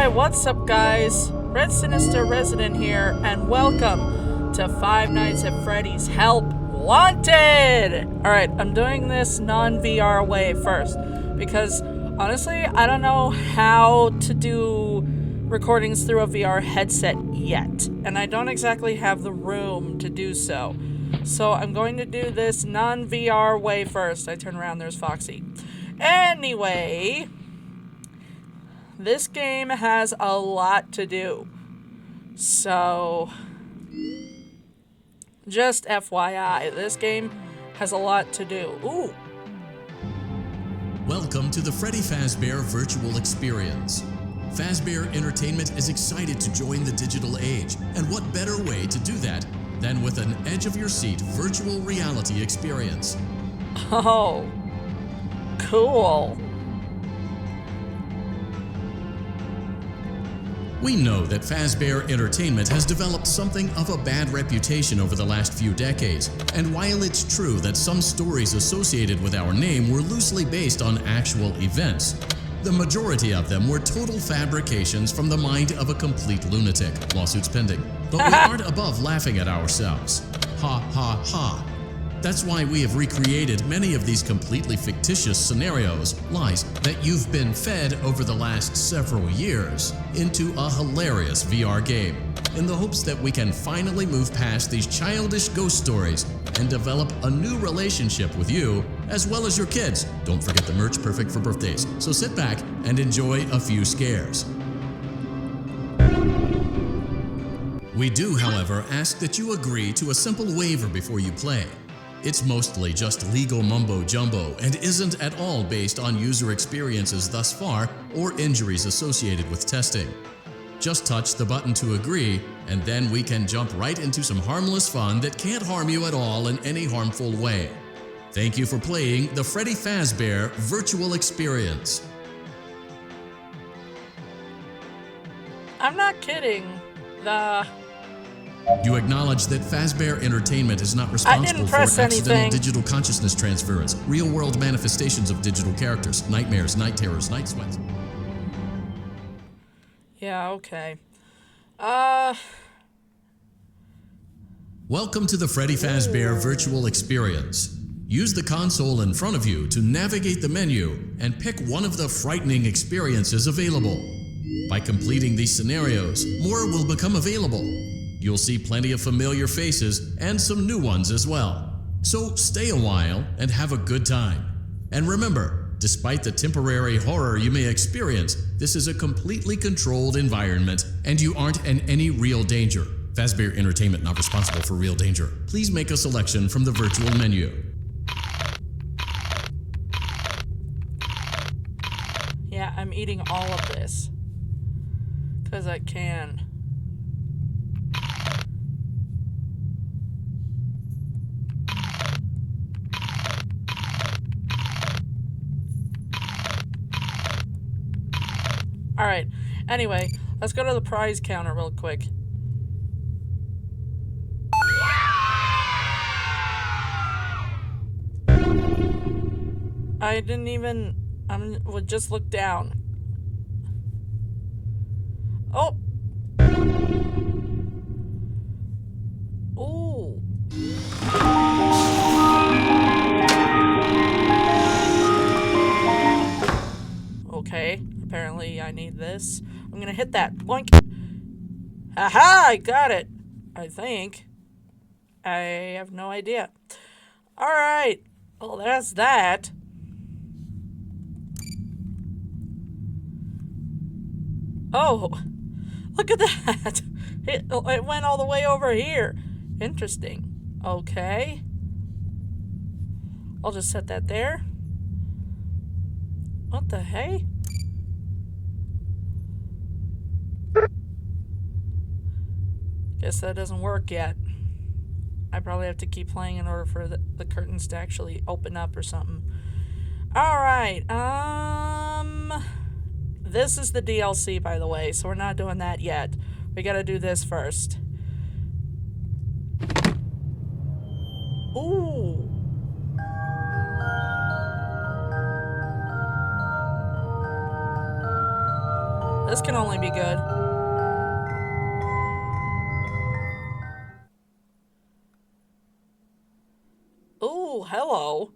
Hey, what's up, guys? RedSinisterResident here, and welcome to Five Nights at Freddy's Help Wanted! Alright, I'm doing this non-VR way first, because honestly, I don't know how to do recordings through a VR headset yet, and I don't exactly have the room to do so. So I'm going to do this non-VR way first. I turn around, there's Foxy. Anyway, this game has a lot to do. So, just FYI, this game has a lot to do. Ooh. Welcome to the Freddy Fazbear Virtual Experience. Fazbear Entertainment is excited to join the digital age, and what better way to do that than with an edge-of-your-seat virtual reality experience. Oh, cool. We know that Fazbear Entertainment has developed something of a bad reputation over the last few decades, and while it's true that some stories associated with our name were loosely based on actual events, the majority of them were total fabrications from the mind of a complete lunatic. Lawsuits pending. But we aren't above laughing at ourselves. Ha ha ha. That's why we have recreated many of these completely fictitious scenarios, lies, that you've been fed over the last several years into a hilarious VR game, in the hopes that we can finally move past these childish ghost stories and develop a new relationship with you, as well as your kids. Don't forget the merch, perfect for birthdays. So sit back and enjoy a few scares. We do, however, ask that you agree to a simple waiver before you play. It's mostly just legal mumbo-jumbo and isn't at all based on user experiences thus far or injuries associated with testing. Just touch the button to agree, and then we can jump right into some harmless fun that can't harm you at all in any harmful way. Thank you for playing the Freddy Fazbear Virtual Experience. I'm not kidding. You acknowledge that Fazbear Entertainment is not responsible for accidental digital consciousness transference, real-world manifestations of digital characters, nightmares, night terrors, night sweats. Yeah, okay. Welcome to the Freddy Fazbear Virtual Experience. Use the console in front of you to navigate the menu and pick one of the frightening experiences available. By completing these scenarios, more will become available. You'll see plenty of familiar faces and some new ones as well. So stay a while and have a good time. And remember, despite the temporary horror you may experience, this is a completely controlled environment and you aren't in any real danger. Fazbear Entertainment not responsible for real danger. Please make a selection from the virtual menu. Yeah, I'm eating all of this. 'Cause I can. Alright, anyway, let's go to the prize counter real quick. I didn't even... would just look down. Oh! Ooh. Okay, apparently I need this. I'm gonna hit that. Boink. Aha! I got it. I think. I have no idea. Alright. Well, that's that. Oh! Look at that! It went all the way over here. Interesting. Okay. I'll just set that there. What the hey? Guess that doesn't work yet. I probably have to keep playing in order for the curtains to actually open up or something. Alright, this is the DLC, by the way, so we're not doing that yet. We gotta do this first. Ooh. This can only be good. Ooh, hello.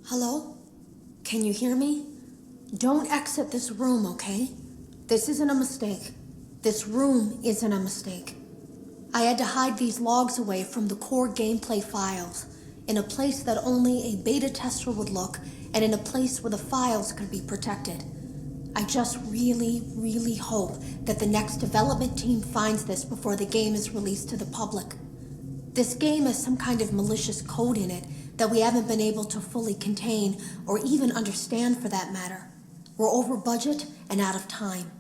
Hello? Can you hear me? Don't exit this room, okay? This isn't a mistake. This room isn't a mistake. I had to hide these logs away from the core gameplay files, in a place that only a beta tester would look, and in a place where the files could be protected. I just really, really hope that the next development team finds this before the game is released to the public. This game has some kind of malicious code in it that we haven't been able to fully contain or even understand for that matter. We're over budget and out of time.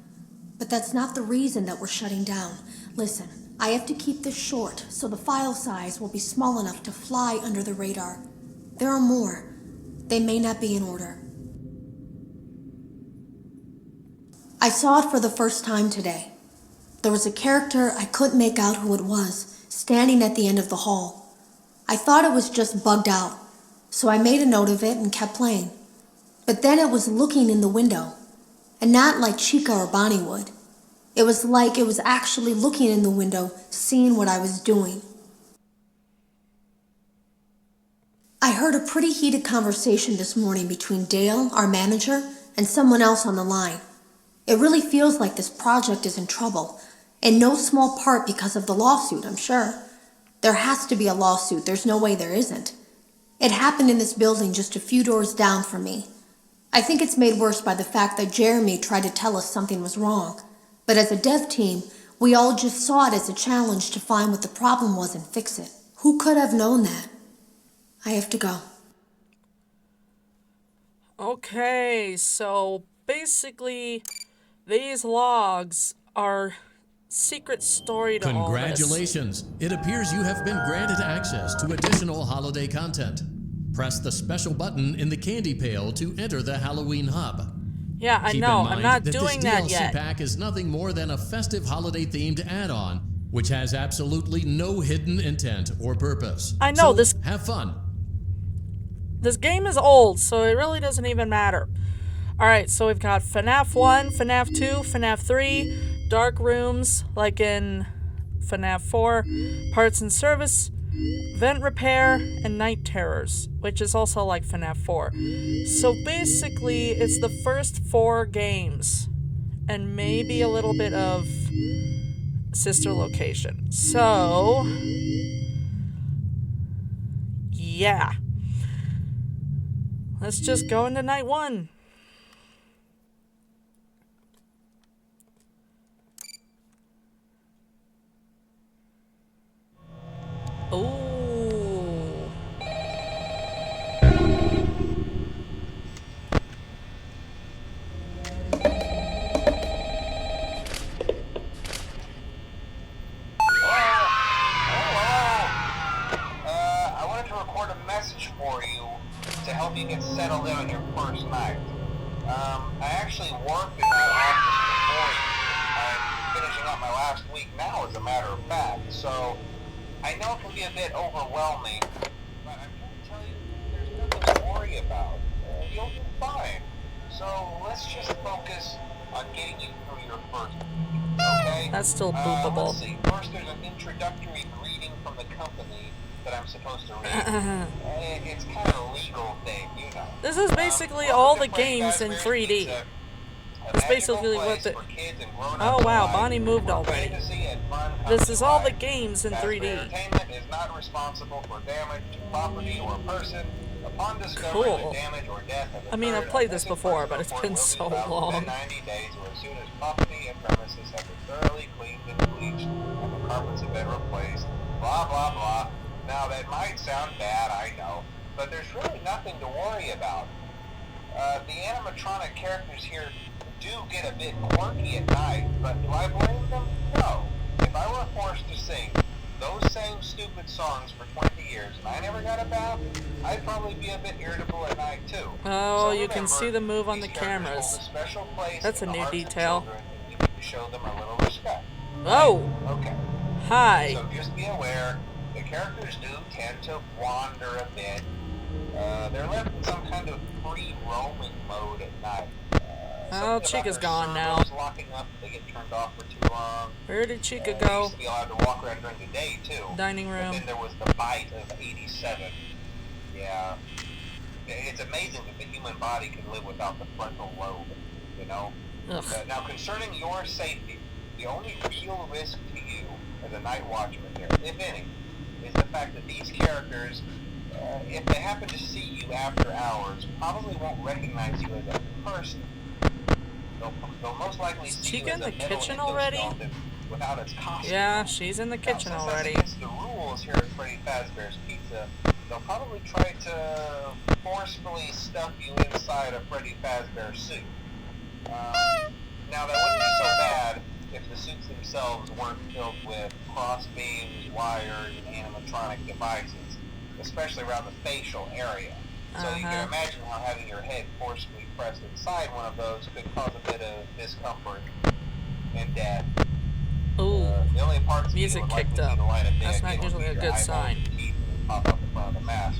But that's not the reason that we're shutting down. Listen, I have to keep this short so the file size will be small enough to fly under the radar. There are more. They may not be in order. I saw it for the first time today. There was a character I couldn't make out who it was, standing at the end of the hall. I thought it was just bugged out, so I made a note of it and kept playing. But then it was looking in the window, and not like Chica or Bonnie would. It was like it was actually looking in the window, seeing what I was doing. I heard a pretty heated conversation this morning between Dale, our manager, and someone else on the line. It really feels like this project is in trouble, in no small part because of the lawsuit, I'm sure. There has to be a lawsuit, there's no way there isn't. It happened in this building just a few doors down from me. I think it's made worse by the fact that Jeremy tried to tell us something was wrong. But as a dev team, we all just saw it as a challenge to find what the problem was and fix it. Who could have known that? I have to go. Okay, so basically, these logs are secret story to all this. Congratulations! It appears you have been granted access to additional holiday content. Press the special button in the candy pail to enter the Halloween hub. Yeah, I Keep know. in mind I'm not that doing this that DLC yet. pack is nothing more than a festive holiday-themed add-on, which has absolutely no hidden intent or purpose. I know, so, have fun. This game is old, so it really doesn't even matter. Alright, so we've got FNAF 1, FNAF 2, FNAF 3, dark rooms, like in FNAF 4, parts and service, vent repair, and night terrors, which is also like FNAF 4. So basically, it's the first 4 games, and maybe a little bit of sister location. So, yeah. Let's just go into night 1. Ooh. I wanted to record a message for you to help you get settled in on your first night. I actually worked in that office before you. I'm finishing up my last week now, as a matter of fact, so I know it can be a bit overwhelming, but I'm trying to tell you there's nothing to worry about. You'll do fine. So let's just focus on getting you through your first week, okay? That's still boopable. Let's see. First, there's an introductory greeting from the company that I'm supposed to read. It's kind of a legal thing, you know. This is basically all the games in 3D. That's basically what the... Oh wow, Bonnie moved already. This is all the games in 3D. Entertainment is not responsible for damage to property or person. Upon discovery Cool. that damage or death has I mean, I've occurred, played a this missing before, person but it's report been will be so filed long. within 90 days or as soon as property and premises have been thoroughly cleaned and bleached and the carpets have been replaced. Blah, blah, blah. Now, that might sound bad, I know, but there's really nothing to worry about. The animatronic characters here do get a bit quirky at night, but do I blame them? No. If I were forced to sing those same stupid songs for 20 years and I never got a bath, I'd probably be a bit irritable at night too. Oh, So you can remember, see the move on the these characters cameras. hold a special place That's in a the new hearts of detail. children, and you need to show them a little respect. Oh! Okay. Hi! So just be aware, the characters do tend to wander a bit. They're left in some kind of free roaming mode at night. Oh, Chica's gone now. Locking up, they get turned off for too long. Where did Chica They go? used to be allowed to walk around during the day too. Dining room. And then there was the bite of 87. Yeah. It's amazing that the human body can live without the frontal lobe, you know? Now, concerning your safety, the only real risk to you as a night watchman here, if any, is the fact that these characters, if they happen to see you after hours, probably won't recognize you as a person. They'll most likely see you as in a the metal kitchen already? endoskeleton without its costume. Yeah, she's in the kitchen Now, since already. That's against the rules here at Freddy Fazbear's Pizza, they'll probably try to forcefully stuff you inside a Freddy Fazbear suit. Now, that wouldn't be so bad if the suits themselves weren't filled with cross beams, wires, and animatronic devices, especially around the facial area. So you can imagine how having your head forcibly pressed inside one of those could cause a bit of discomfort and death. Ooh, The only parts music kicked up. That's not usually a good sign. Pop up in front of the mask.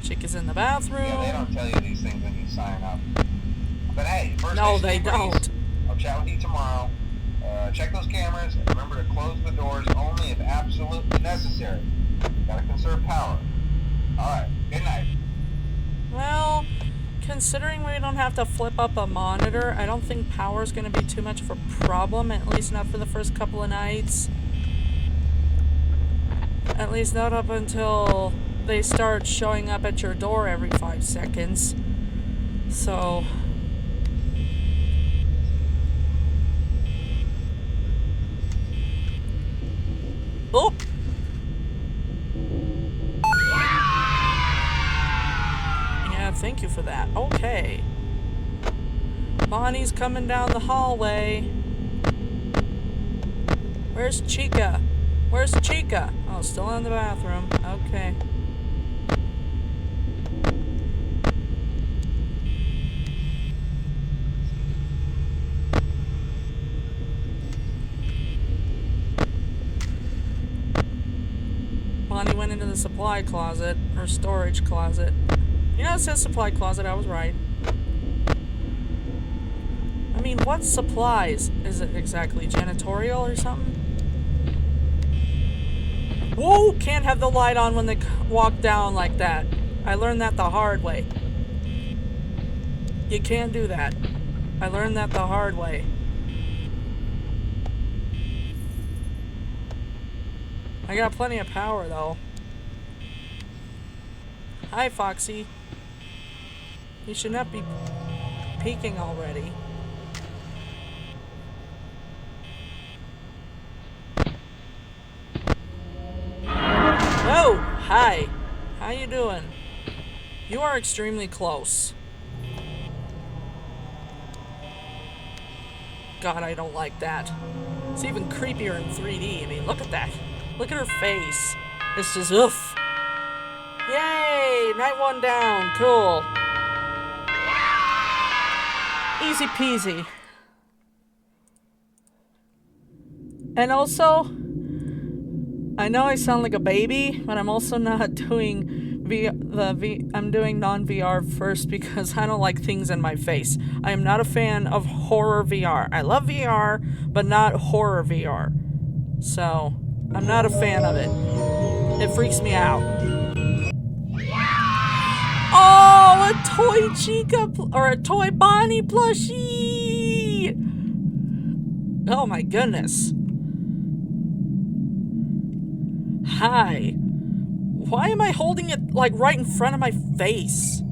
Chica's in the bathroom. Yeah, they don't tell you these things when you sign up. But hey, first No, station they breeze. don't. I'll chat with you tomorrow. Check those cameras and remember to close the doors only if absolutely necessary. Gotta conserve power. Alright, good night. Well, considering we don't have to flip up a monitor, I don't think power is going to be too much of a problem, at least not for the first couple of nights. At least not up until they start showing up at your door every 5 seconds. So... Oh! Yeah, thank you for that. Okay. Bonnie's coming down the hallway. Where's Chica? Where's Chica? Oh, still in the bathroom. Okay. Bonnie went into the supply closet, or storage closet. You know, it says supply closet, I was right. I mean, what supplies? Is it exactly janitorial or something? Whoa! Can't have the light on when they walk down like that. I learned that the hard way. You can't do that. I learned that the hard way. I got plenty of power, though. Hi, Foxy. You should not be peeking already. Oh, hi. How you doing? You are extremely close. God, I don't like that. It's even creepier in 3D. I mean, look at that. Look at her face. It's just oof. Yay! Night one down. Cool. Easy peasy. And also, I know I sound like a baby, but I'm also not doing I'm doing non-VR first because I don't like things in my face. I am not a fan of horror VR. I love VR, but not horror VR. So, I'm not a fan of it. It freaks me out. Oh, a toy Chica or a toy Bonnie plushie! Oh my goodness. Hi. Why am I holding it like right in front of my face?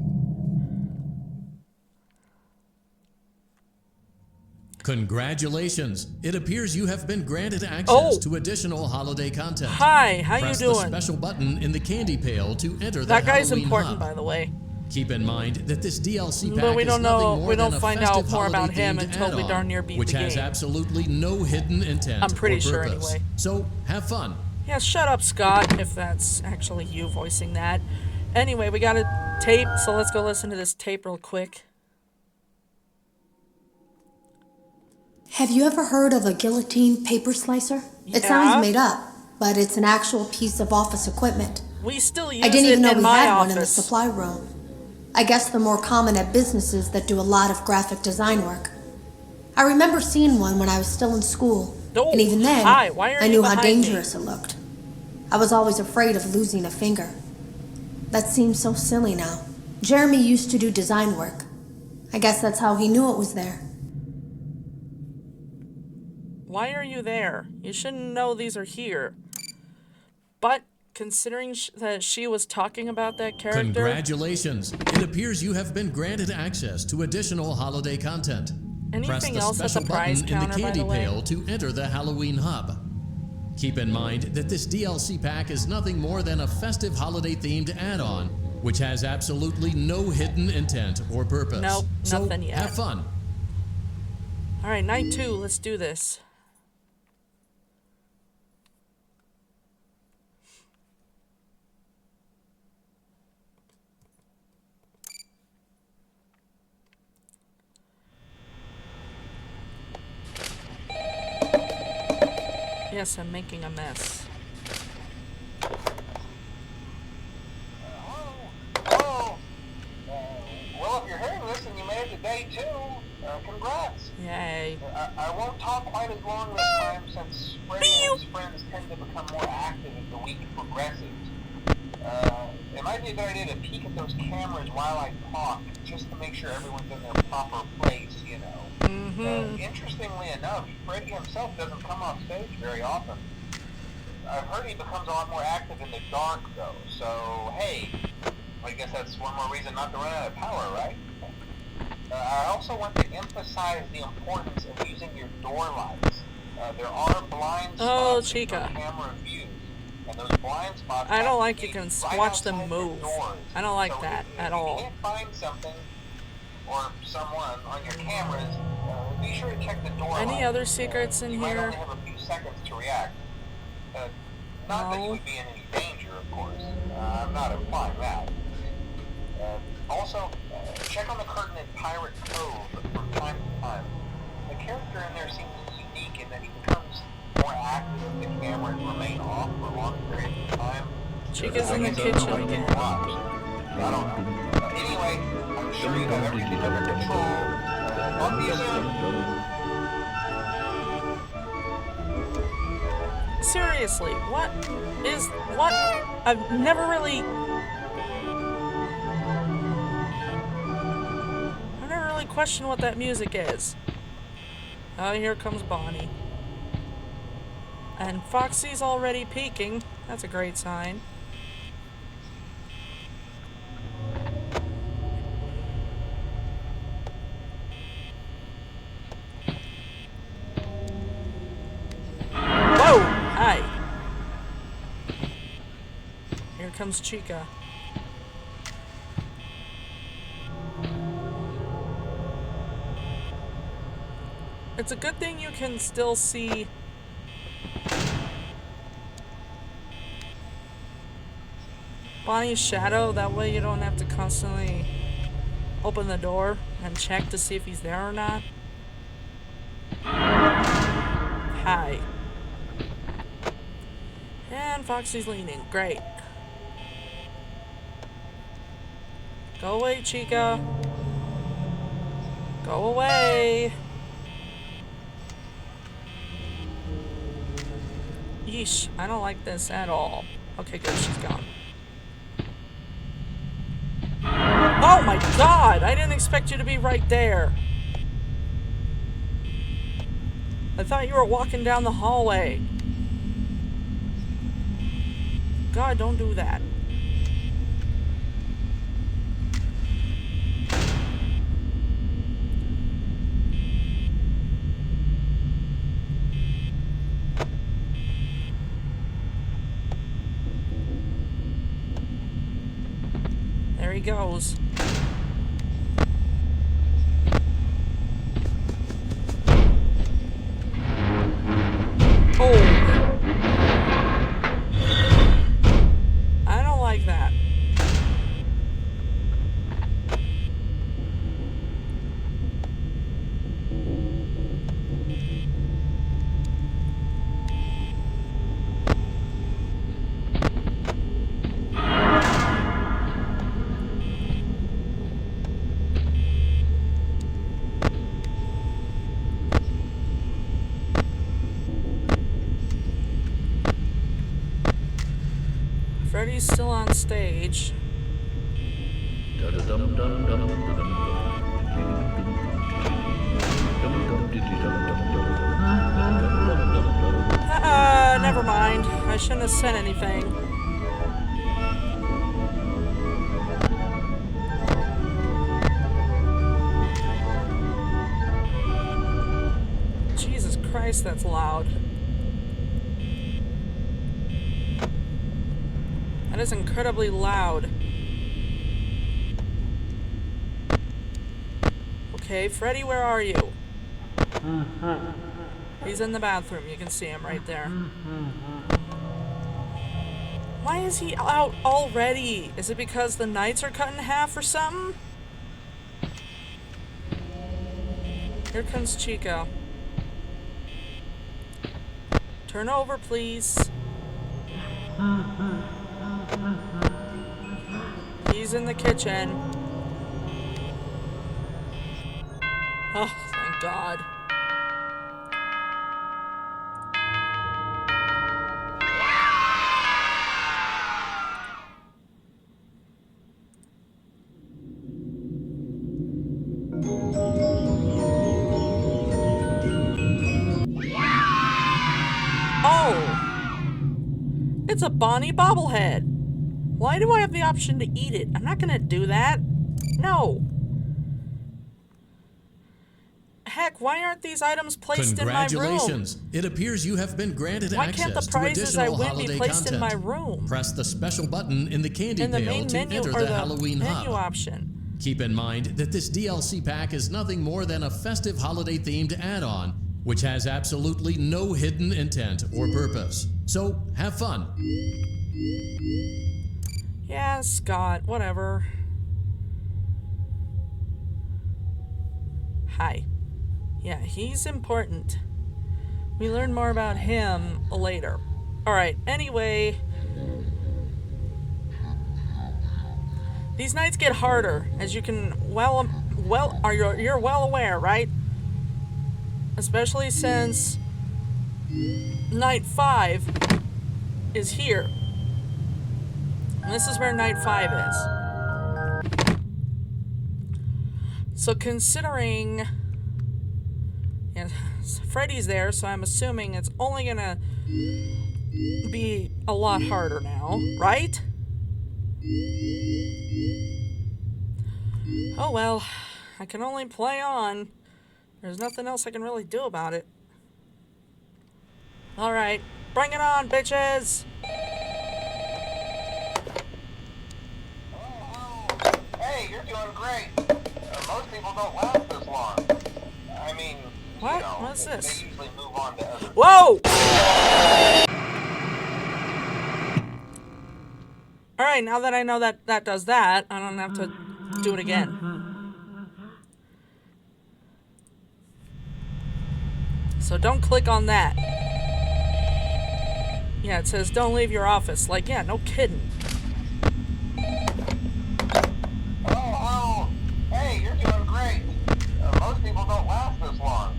Congratulations! It appears you have been granted access to additional holiday content. Hi, how Press you doing? the special button in the candy pail to enter the That guy's Halloween important, hub. by the way. Keep in mind that this DLC pack But we is don't nothing know. more We than don't a find out festive more about him holiday-themed until we add-on, darn near beat which the has game. absolutely no hidden intent I'm pretty or sure purpose. anyway. So have fun. Yeah, shut up, Scott, if that's actually you voicing that. Anyway, we got a tape, so let's go listen to this tape real quick. Have you ever heard of a guillotine paper slicer? It Yeah. sounds made up, but it's an actual piece of office equipment. We still use I didn't it even know in we my had one in the office. supply room. I guess they're more common at businesses that do a lot of graphic design work. I remember seeing one when I was still in school. Oh, and even then, hi, why are I you knew how behind me? dangerous it looked. I was always afraid of losing a finger. That seems so silly now. Jeremy used to do design work. I guess that's how he knew it was there. Why are you there? You shouldn't know these are here. But considering that she was talking about that character... Congratulations! It appears you have been granted access to additional holiday content. Press Anything the else at the special prize button in the counter, by candy the way? pail to enter the Halloween hub. Keep in mind that this DLC pack is nothing more than a festive holiday-themed add-on, which has absolutely no hidden intent or purpose. Nope, so nothing yet. have fun. Alright, night 2, let's do this. Yes, I'm making a mess. Hello? Well, if you're hearing this and you made it to day 2, congrats. Yay. I won't talk quite as long this time since Freddy and his friends tend to become more active as the week progresses. It might be a good idea to peek at those cameras while I talk, just to make sure everyone's in their proper place, you know. Interestingly enough, Freddy himself doesn't come off stage very often. I've heard he becomes a lot more active in the dark, though, so hey, I guess that's one more reason not to run out of power, right? I also want to emphasize the importance of using your door lights. There are blind spots in camera views, and those blind spots... I don't like you can watch them move. I don't like that at all. If you can't find something or someone on your cameras, be sure to check the door. Any other secrets in you might here? only have a few seconds to react. Not that you would be in any danger, of course. I'm not implying that. Also, check on the curtain in Pirate Cove from time to time. The character in there seems unique in that he becomes more active if the cameras remain off for long periods of time. Chica's in the kitchen again. I don't know. Anyway, I'm sure you have everything under control. Talk to you soon. Seriously, what? I've never really questioned what that music is. Oh, here comes Bonnie. And Foxy's already peeking. That's a great sign. Whoa! Hi. Here comes Chica. It's a good thing you can still see Bonnie's shadow. That way you don't have to constantly open the door and check to see if he's there or not. Hi. And Foxy's leaning. Great. Go away, Chica. Go away. Yeesh, I don't like this at all. Okay, good, she's gone. Oh my god! I didn't expect you to be right there. I thought you were walking down the hallway. God, don't do that. There he goes. Oh. I don't like that. Freddy's still on stage. Never mind. I shouldn't have said anything. Jesus Christ, that's loud. That is incredibly loud. Okay, Freddy, where are you? He's in the bathroom. You can see him right there. Why is he out already? Is it because the nights are cut in half or something? Here comes Chico. Turn over, please. He's in the kitchen. Oh, thank God. Oh! It's a Bonnie bobblehead. Why do I have the option to eat it? I'm not gonna do that. No. Heck, why aren't these items placed in my room? Congratulations! It appears you have been granted Why access can't the to prizes I additional win holiday be placed content. in my room? Press the special button in the candy In the pail main to menu enter or the the Halloween menu hub. option. Keep in mind that this DLC pack is nothing more than a festive holiday-themed add-on, which has absolutely no hidden intent or purpose. So, have fun. Yeah, Scott, whatever. Hi. Yeah, he's important. We learn more about him later. Alright, anyway. These nights get harder, as you can you're well aware, right? Especially since night 5 is here. And this is where night 5 is. So considering... yeah, Freddy's there, so I'm assuming it's only gonna be a lot harder now, right? Oh well, I can only play on. There's nothing else I can really do about it. Alright, bring it on, bitches! Hey, you're doing great. Most people don't last this long. I mean, What? you know, What's this? they usually move on to other. Whoa! Alright, now that I know that that does that, I don't have to do it again. So don't click on that. Yeah, it says don't leave your office. Like, yeah, no kidding. Oh, hey, you're doing great. Most people don't last this long.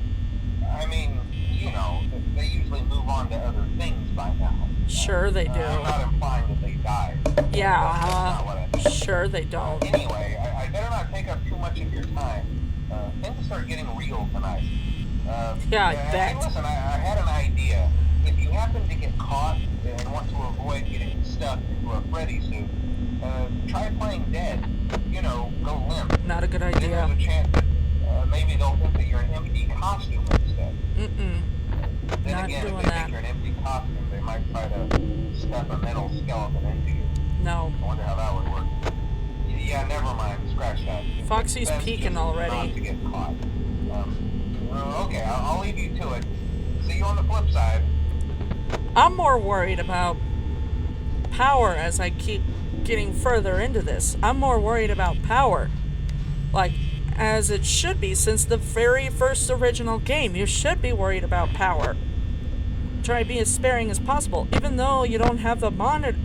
I mean, you know, they usually move on to other things by now. Sure they do. I'm not implying that they die. Yeah, That's not what I mean. sure they don't. Anyway, I better not take up too much of your time. Things start getting real tonight. Yeah, I Hey, bet. listen, I had an idea. If you happen to get caught and want to avoid getting stuck into a Freddy suit, try playing dead. You know, go limp. Not a good Then idea. there's a chance that maybe they'll think that you're an empty costume instead. Mm-mm. Then Not again, doing if they that. think you're an empty costume, they might try to stuff a metal skeleton into you. No. I wonder how that would work. Yeah, never mind. Scratch that. Foxy's Best peeking just already. Not to get caught. Okay, I'll leave you to it. See you on the flip side. I'm more worried about power as I keep getting further into this. I'm more worried about power. Like, as it should be since the very first original game. You should be worried about power. Try to be as sparing as possible. Even though you don't have the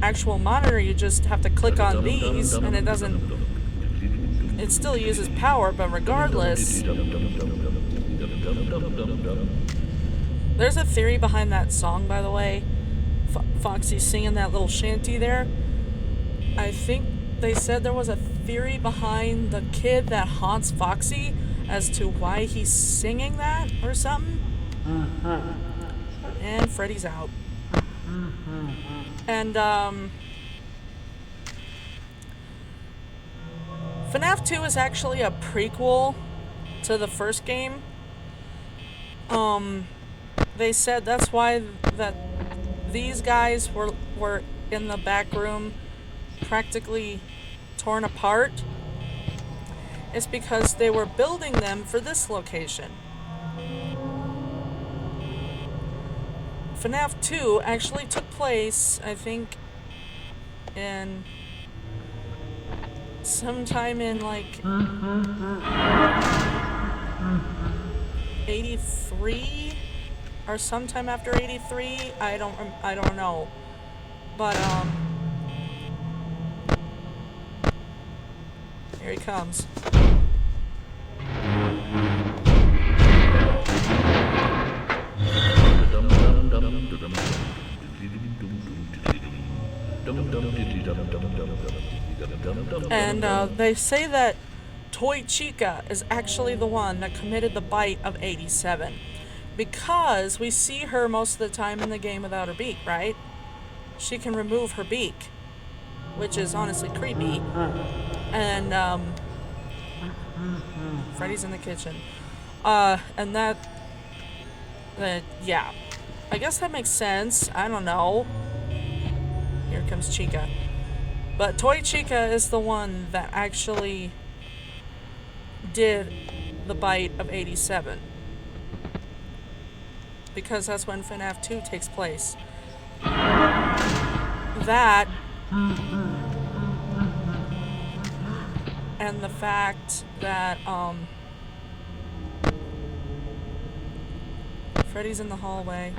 actual monitor, you just have to click on these and it doesn't... It still uses power, but regardless... There's a theory behind that song, by the way. Foxy's singing that little shanty there. I think they said there was a theory behind the kid that haunts Foxy as to why he's singing that or something. And Freddy's out. And, FNAF 2 is actually a prequel to the first game. They said that's why that these guys were in the back room practically torn apart. It's because they were building them for this location. FNAF 2 actually took place, I think, in sometime in like 83 or sometime after 83. I don't know, but here he comes. And they say that Toy Chica is actually the one that committed the bite of 87. Because we see her most of the time in the game without her beak, right? She can remove her beak, which is honestly creepy. And, Freddy's in the kitchen. And yeah. I guess that makes sense. I don't know. Here comes Chica. But Toy Chica is the one that actually did the bite of 87. Because that's when FNAF 2 takes place. That and the fact that Freddy's in the hallway.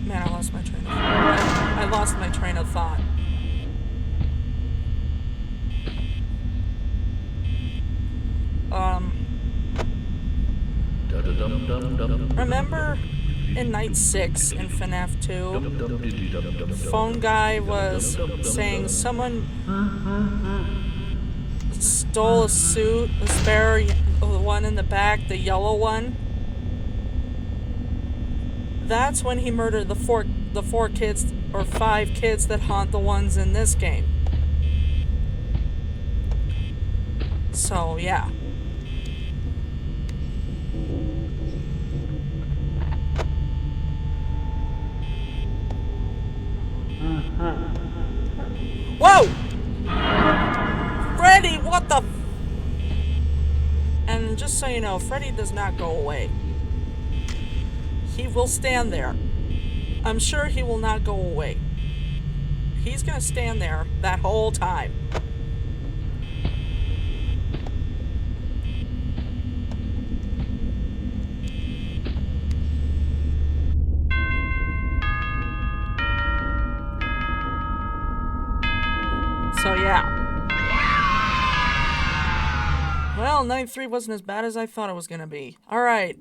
Man, I lost my train of thought. I lost my train of thought. Remember in night 6 in FNAF 2, phone guy was saying someone stole a suit, the spare, the one in the back, the yellow one. That's when he murdered the four kids or 5 kids that haunt the ones in this game. So yeah. Whoa! Freddy, what the? And just so you know, Freddy does not go away. He will stand there. I'm sure he will not go away. He's gonna stand there that whole time. So yeah. Well, night 3 wasn't as bad as I thought it was gonna be. Alright.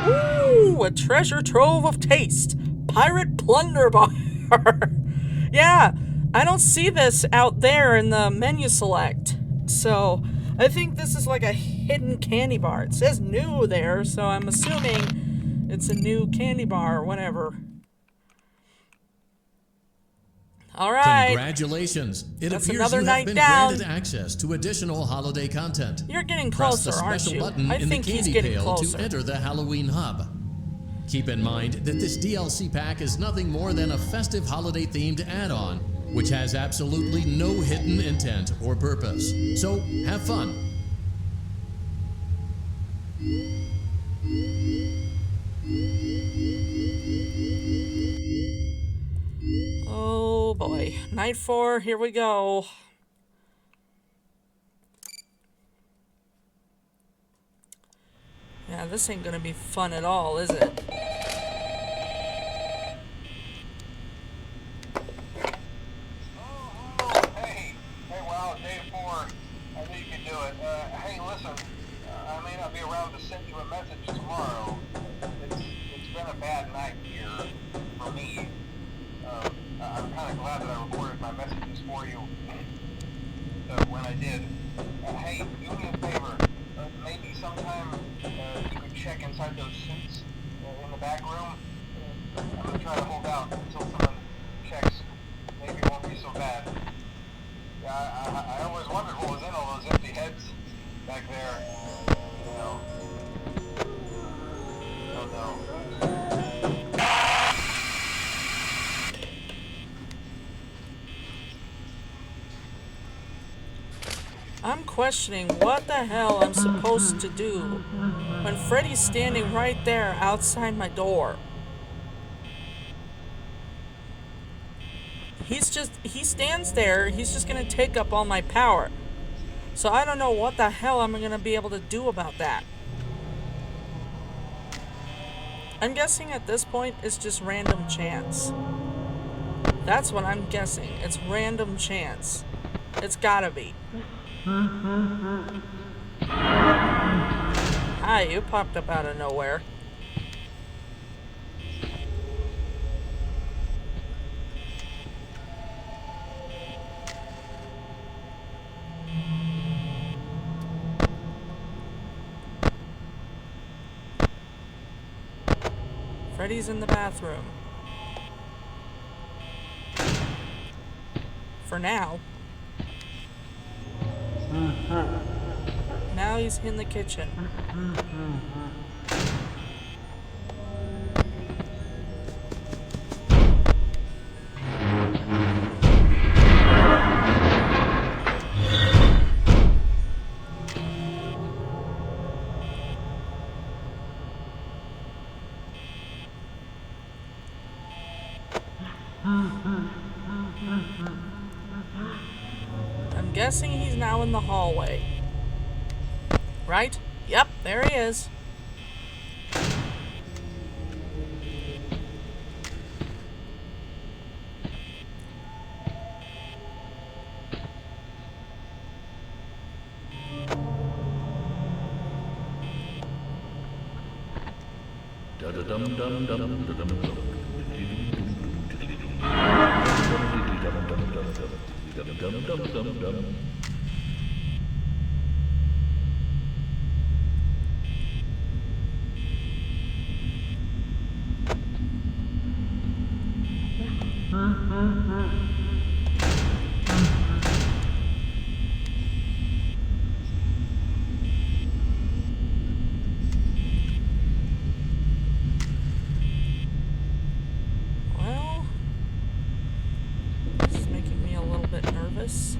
Ooh, a treasure trove of taste. Pirate plunder bar. Yeah, I don't see this out there in the menu select. So, I think this is like a hidden candy bar. It says new there, so I'm assuming it's a new candy bar or whatever. Alright. Congratulations! It That's appears another you night have been down. granted access to additional holiday content. You're getting Press closer, the aren't special you? button I in the think he's candy getting pail closer. to enter the Halloween hub. Keep in mind that this DLC pack is nothing more than a festive holiday-themed add-on, which has absolutely no hidden intent or purpose. So, have fun. Oh boy. Night 4, here we go. Yeah, this ain't gonna be fun at all, is it? for you when I did. Hey, do me a favor. Maybe sometime you could check inside those suits in the back room. I'm gonna try to hold out until someone checks. Maybe it won't be so bad. Yeah, I always wondered what was in all those empty heads back there. You know. Oh no. I'm questioning what the hell I'm supposed to do when Freddy's standing right there outside my door. He stands there, he's just gonna take up all my power. So I don't know what the hell I'm gonna be able to do about that. I'm guessing at this point it's just random chance. That's what I'm guessing. It's random chance. It's gotta be. Hi, you popped up out of nowhere. Freddy's in the bathroom. For now. Now he's in the kitchen. I'm guessing he's now in the hallway. Right? Yep, there he is. Well, this is making me a little bit nervous.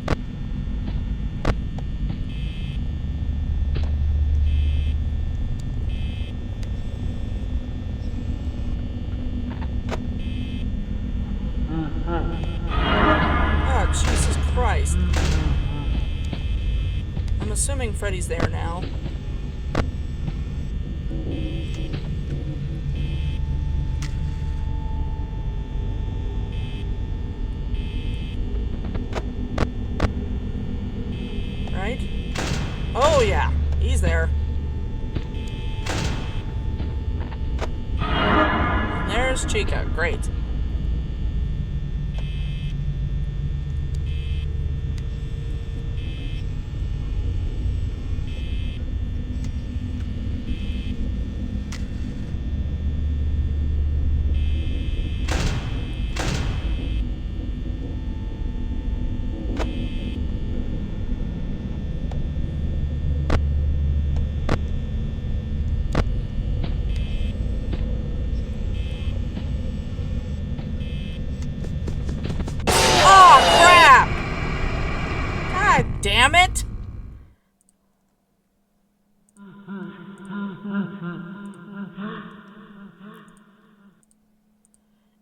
Oh, Jesus Christ. I'm assuming Freddy's there now. Right? Oh yeah, he's there. And there's Chica, great. Damn it!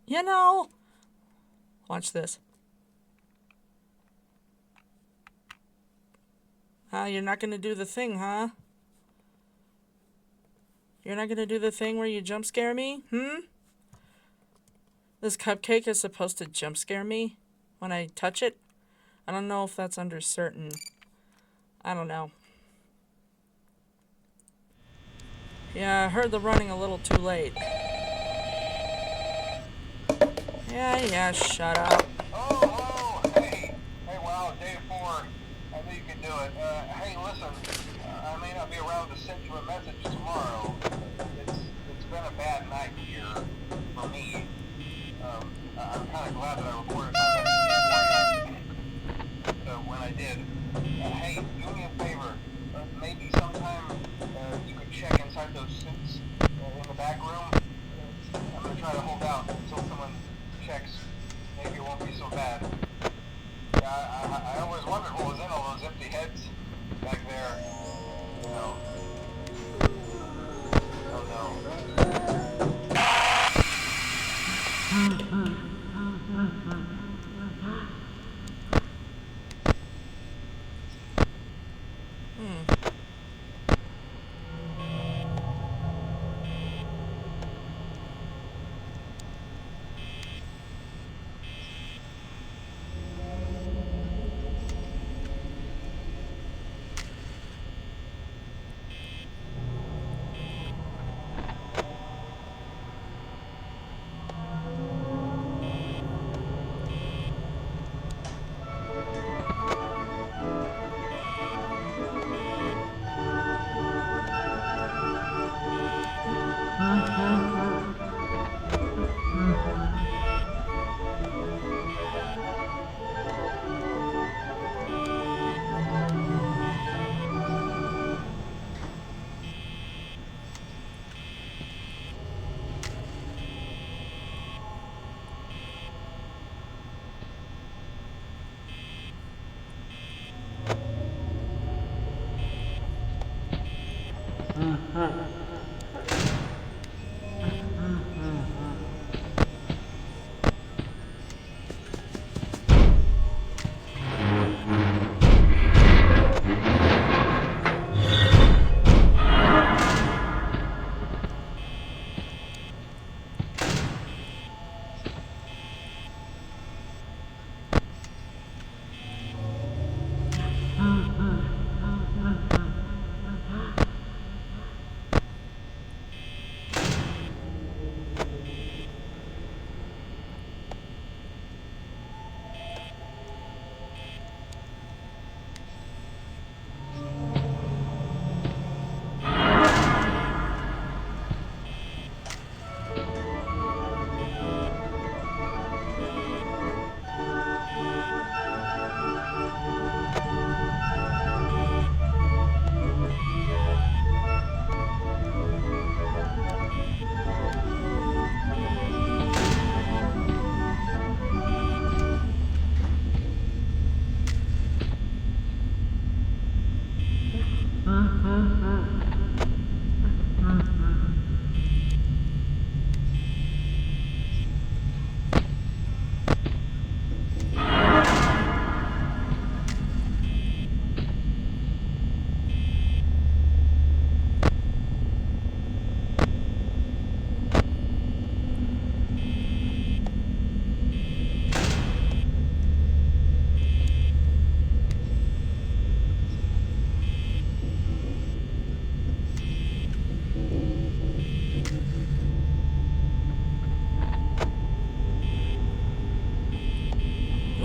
You know, watch this. You're not gonna do the thing, huh? You're not gonna do the thing where you jump scare me, This cupcake is supposed to jump scare me when I touch it. I don't know if that's under certain... I don't know. Yeah, I heard the running a little too late. Yeah, shut up. Oh, hey, well, day 4, I knew you could do it. Hey, listen, I may not be around to send you a message tomorrow. It's been a bad night here for me. I'm kind of glad that I recorded my message for you when I did. Hey, do me a favor. Maybe sometime you could check inside those suits in the back room. I'm going to try to hold out until someone checks. Maybe it won't be so bad. I always wondered what was in all those empty heads back there. You know. Oh no.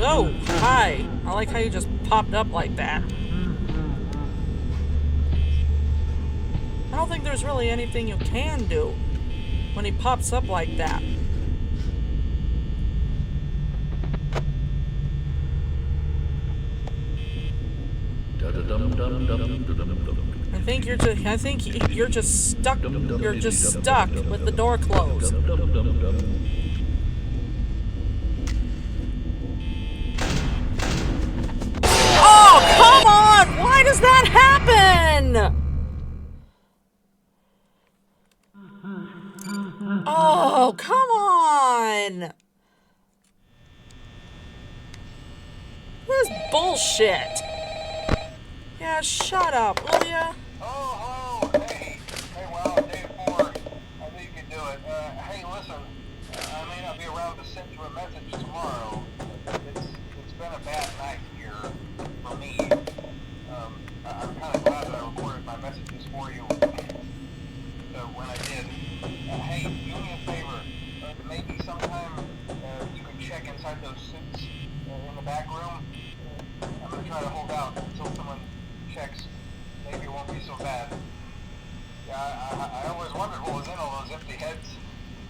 Oh, hi. I like how you just popped up like that. I don't think there's really anything you can do when he pops up like that. I think you're just stuck. You're just stuck with the door closed. Oh, come on! Why does that happen? Oh, come on! This is bullshit. Yeah, shut up, will ya? Oh, hey, well, day 4, I knew you could do it. Hey, listen, I may not be around to send you a message tomorrow. It's been a bad night here for me. I'm kind of glad that I recorded my messages for you when I did. Hey, do me a favor. Maybe sometime you could check inside those suits in the back room. gonna try to hold out until someone checks. Maybe it won't be so bad. Yeah, I always wondered what was in all those empty heads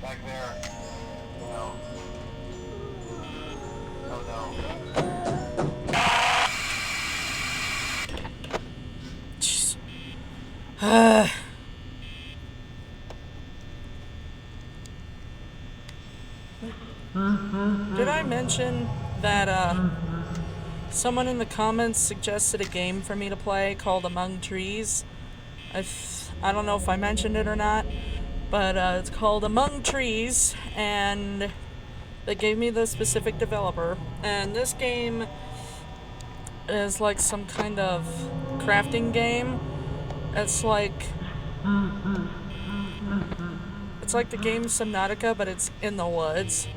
back there. You know. Oh no. Jeez. Did I mention that someone in the comments suggested a game for me to play called Among Trees? I don't know if I mentioned it or not, but it's called Among Trees, and they gave me the specific developer. And this game is like some kind of crafting game. It's like the game Subnautica, but it's in the woods.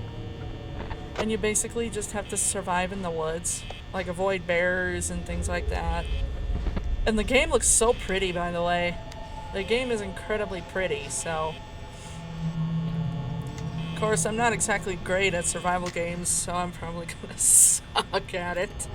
And you basically just have to survive in the woods, like avoid bears and things like that. And the game looks so pretty, by the way. The game is incredibly pretty, so... Of course, I'm not exactly great at survival games, so I'm probably gonna suck at it.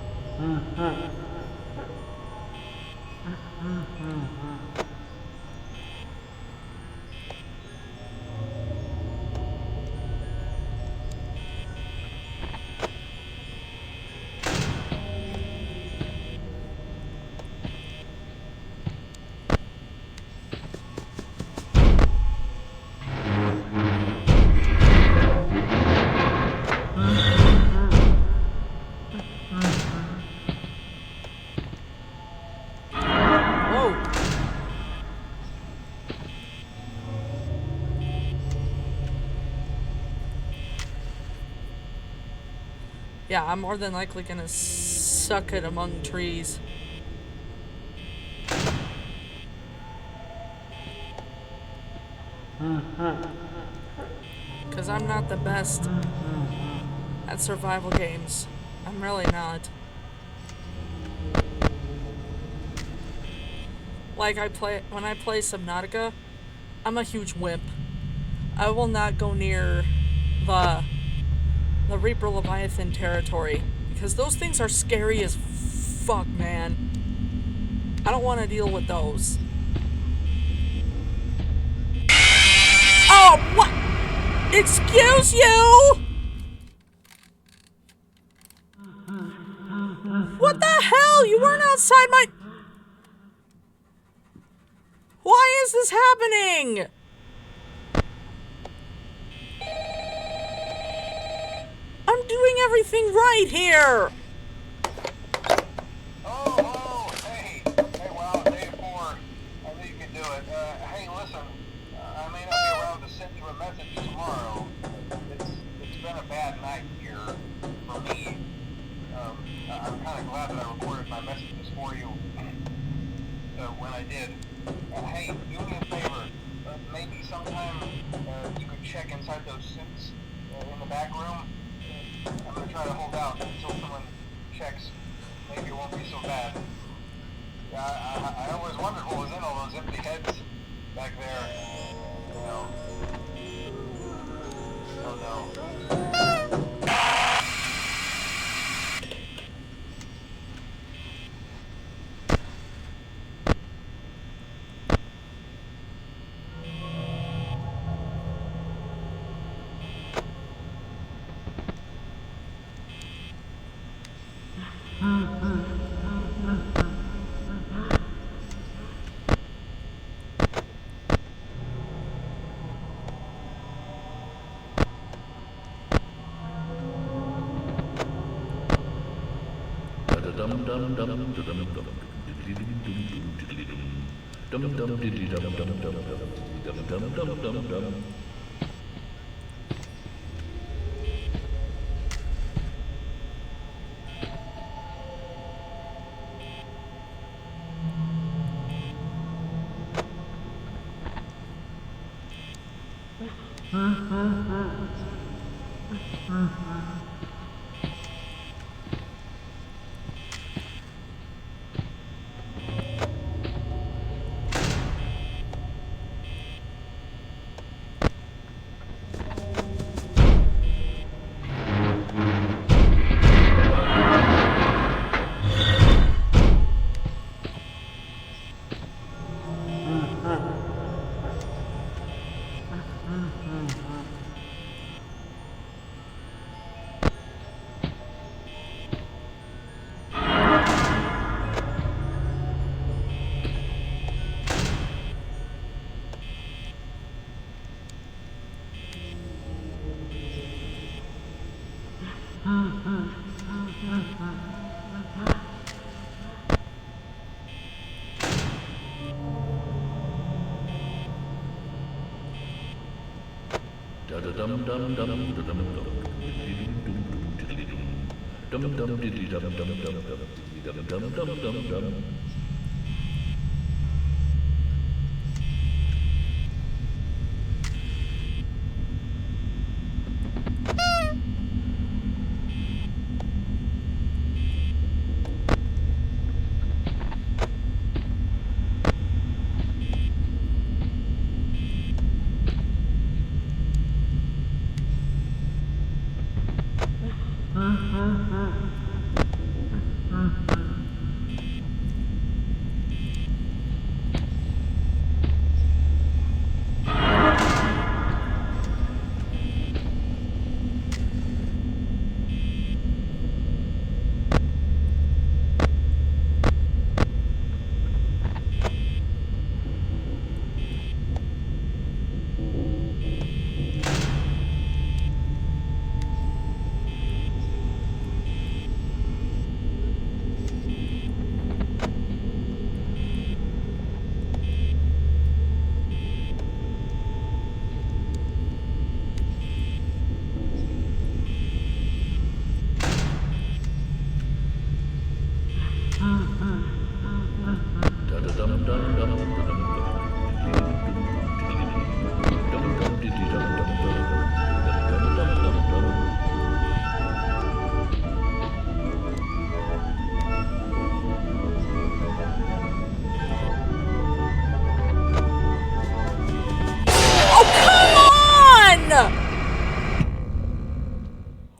Yeah, I'm more than likely gonna suck it among trees. Because I'm not the best at survival games. I'm really not. Like when I play Subnautica, I'm a huge wimp. I will not go near the Reaper Leviathan territory, because those things are scary as fuck, man. I don't want to deal with those. Oh, what? Excuse you? What the hell? You weren't outside my... Why is this happening? I'm doing everything right here! Oh, hey, wow, day 4. I knew you could do it. Hey, listen, I may not be around to send you a message tomorrow. It's been a bad night here for me. I'm kind of glad that I recorded my messages for you when I did. Hey, do me a favor. Maybe sometime you could check inside those suits in the back room. I'm gonna try to hold out until someone checks. Maybe it won't be so bad. Yeah, I always wondered what was in all those empty heads back there. You know. Oh no.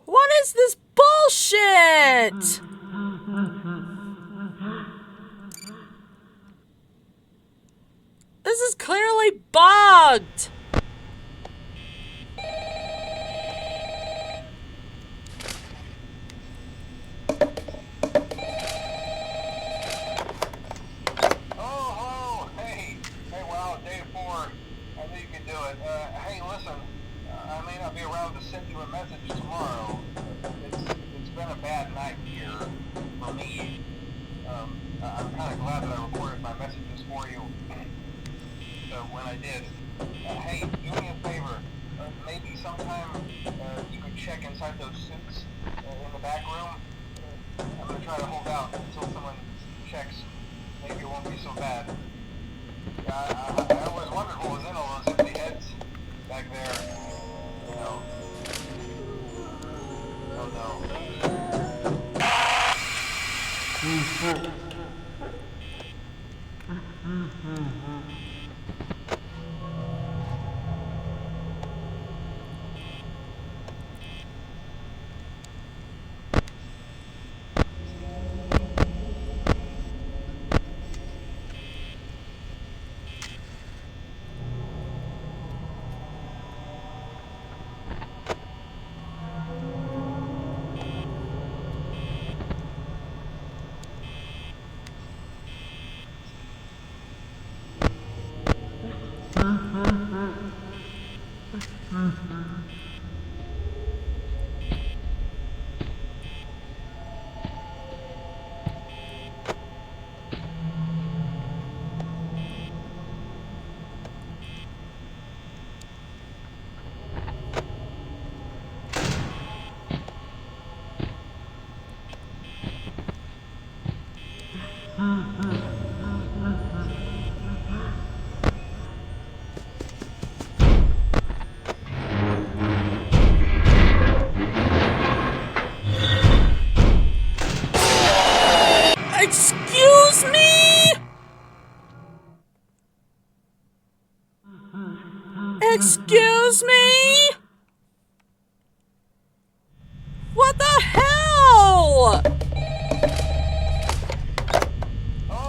What is this bullshit? This is clearly bugged. Oh, hey, wow, day 4. I knew you could do it. Hey, listen, I may not be around to send you a message tomorrow. It's been a bad night here for me. I'm kind of glad that I recorded my messages for you when I did. Hey, do me a favor. Maybe sometime you could check inside those suits in the back room. I'm going to try to hold out until someone checks. Maybe it won't be so bad. I always wondered what was in all those empty heads back there. You know. Oh no. Excuse me? Excuse me? What the hell? Oh,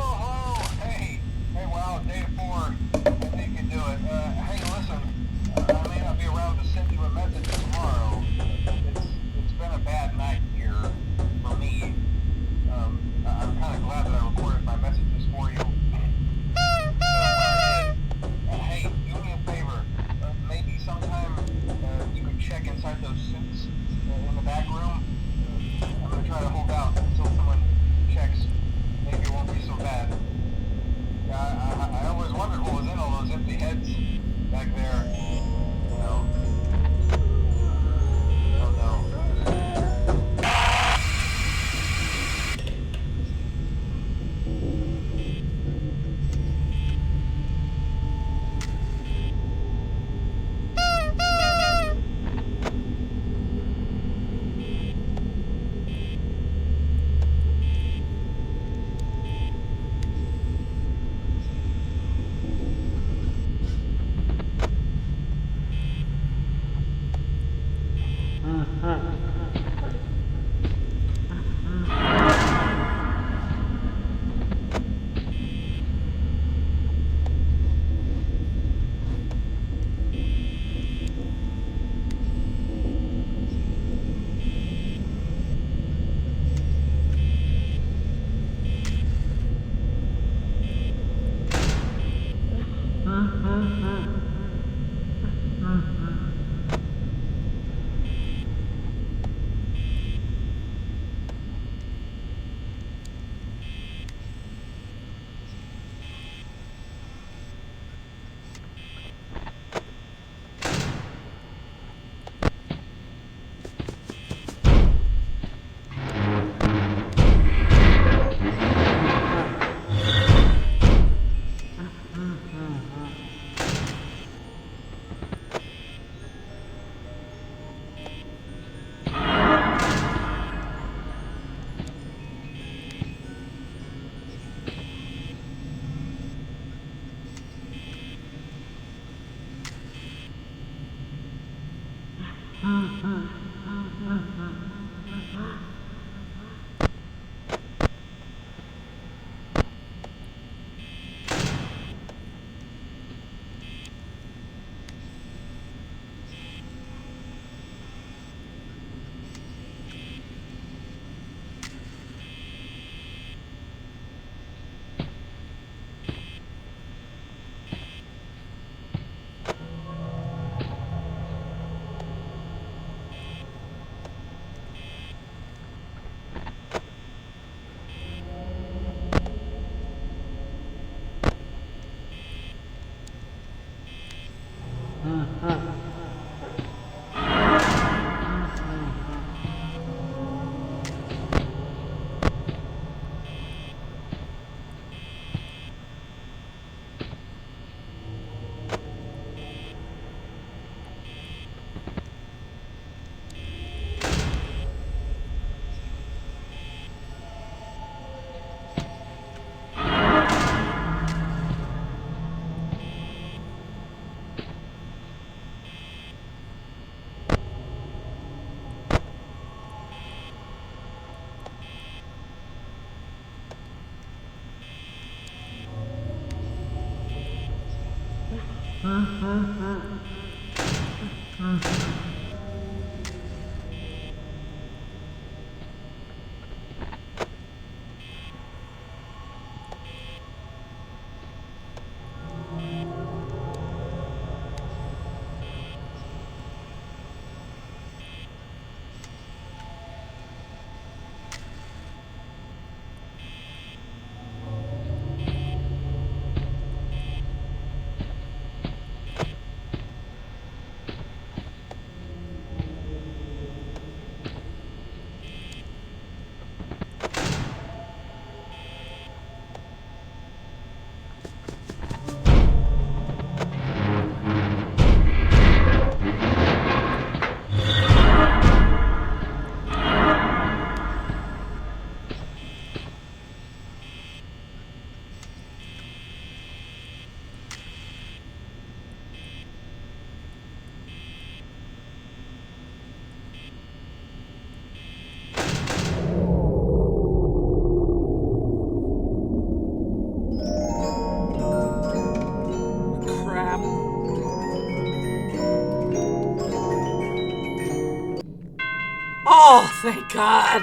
thank God.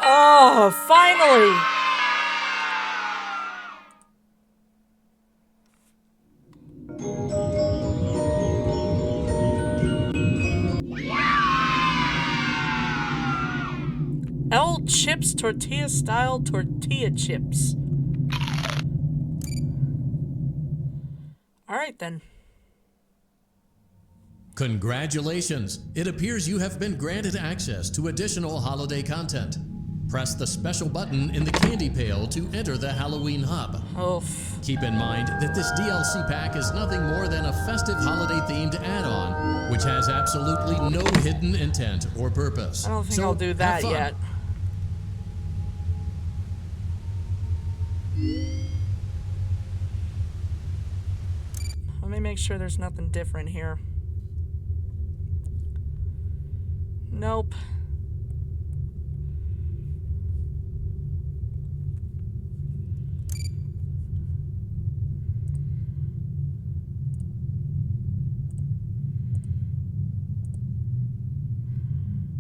Oh, finally. L chips, tortilla style tortilla chips. All right then. Congratulations! It appears you have been granted access to additional holiday content. Press the special button in the candy pail to enter the Halloween hub. Oof. Keep in mind that this DLC pack is nothing more than a festive holiday-themed add-on, which has absolutely no hidden intent or purpose. I don't think So, I'll do have that fun. yet. Let me make sure there's nothing different here. Nope.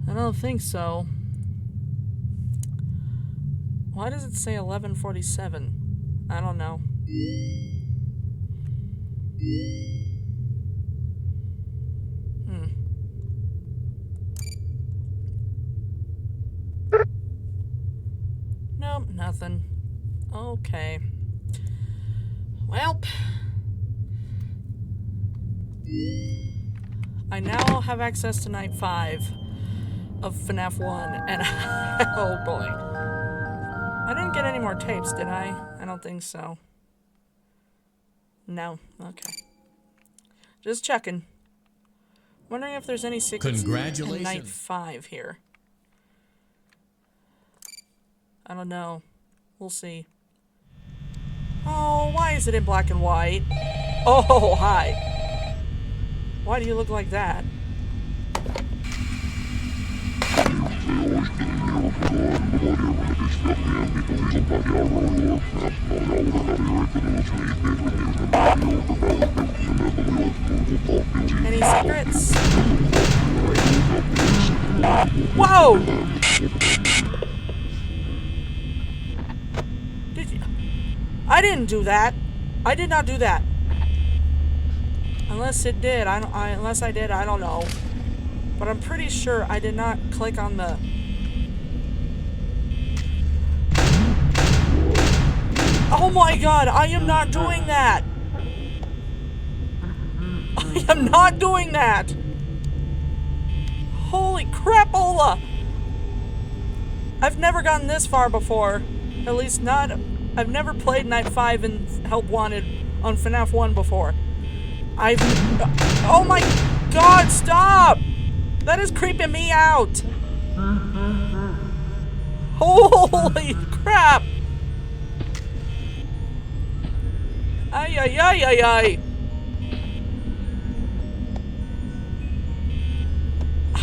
I don't think so. Why does it say 11:47? I don't know. Nope, nothing. Okay. Well, I now have access to night 5 of FNAF 1, and oh boy. I didn't get any more tapes, did I? I don't think so. No. Okay. Just checking. Wondering if there's any secrets in night Congratulations. 5 here. I don't know. We'll see. Oh, why is it in black and white? Oh, hi. Why do you look like that? Any secrets? Whoa! Did you? I didn't do that. I did not do that. Unless it did. Unless I did, I don't know. But I'm pretty sure I did not click on the... Oh my god, I am not doing that! I am not doing that! Holy crapola! I've never gotten this far before. At least not... I've never played Night 5 and Help Wanted on FNAF 1 before. Oh my god, stop! That is creeping me out! Holy crap! Ay, ay, ay, ay, ay!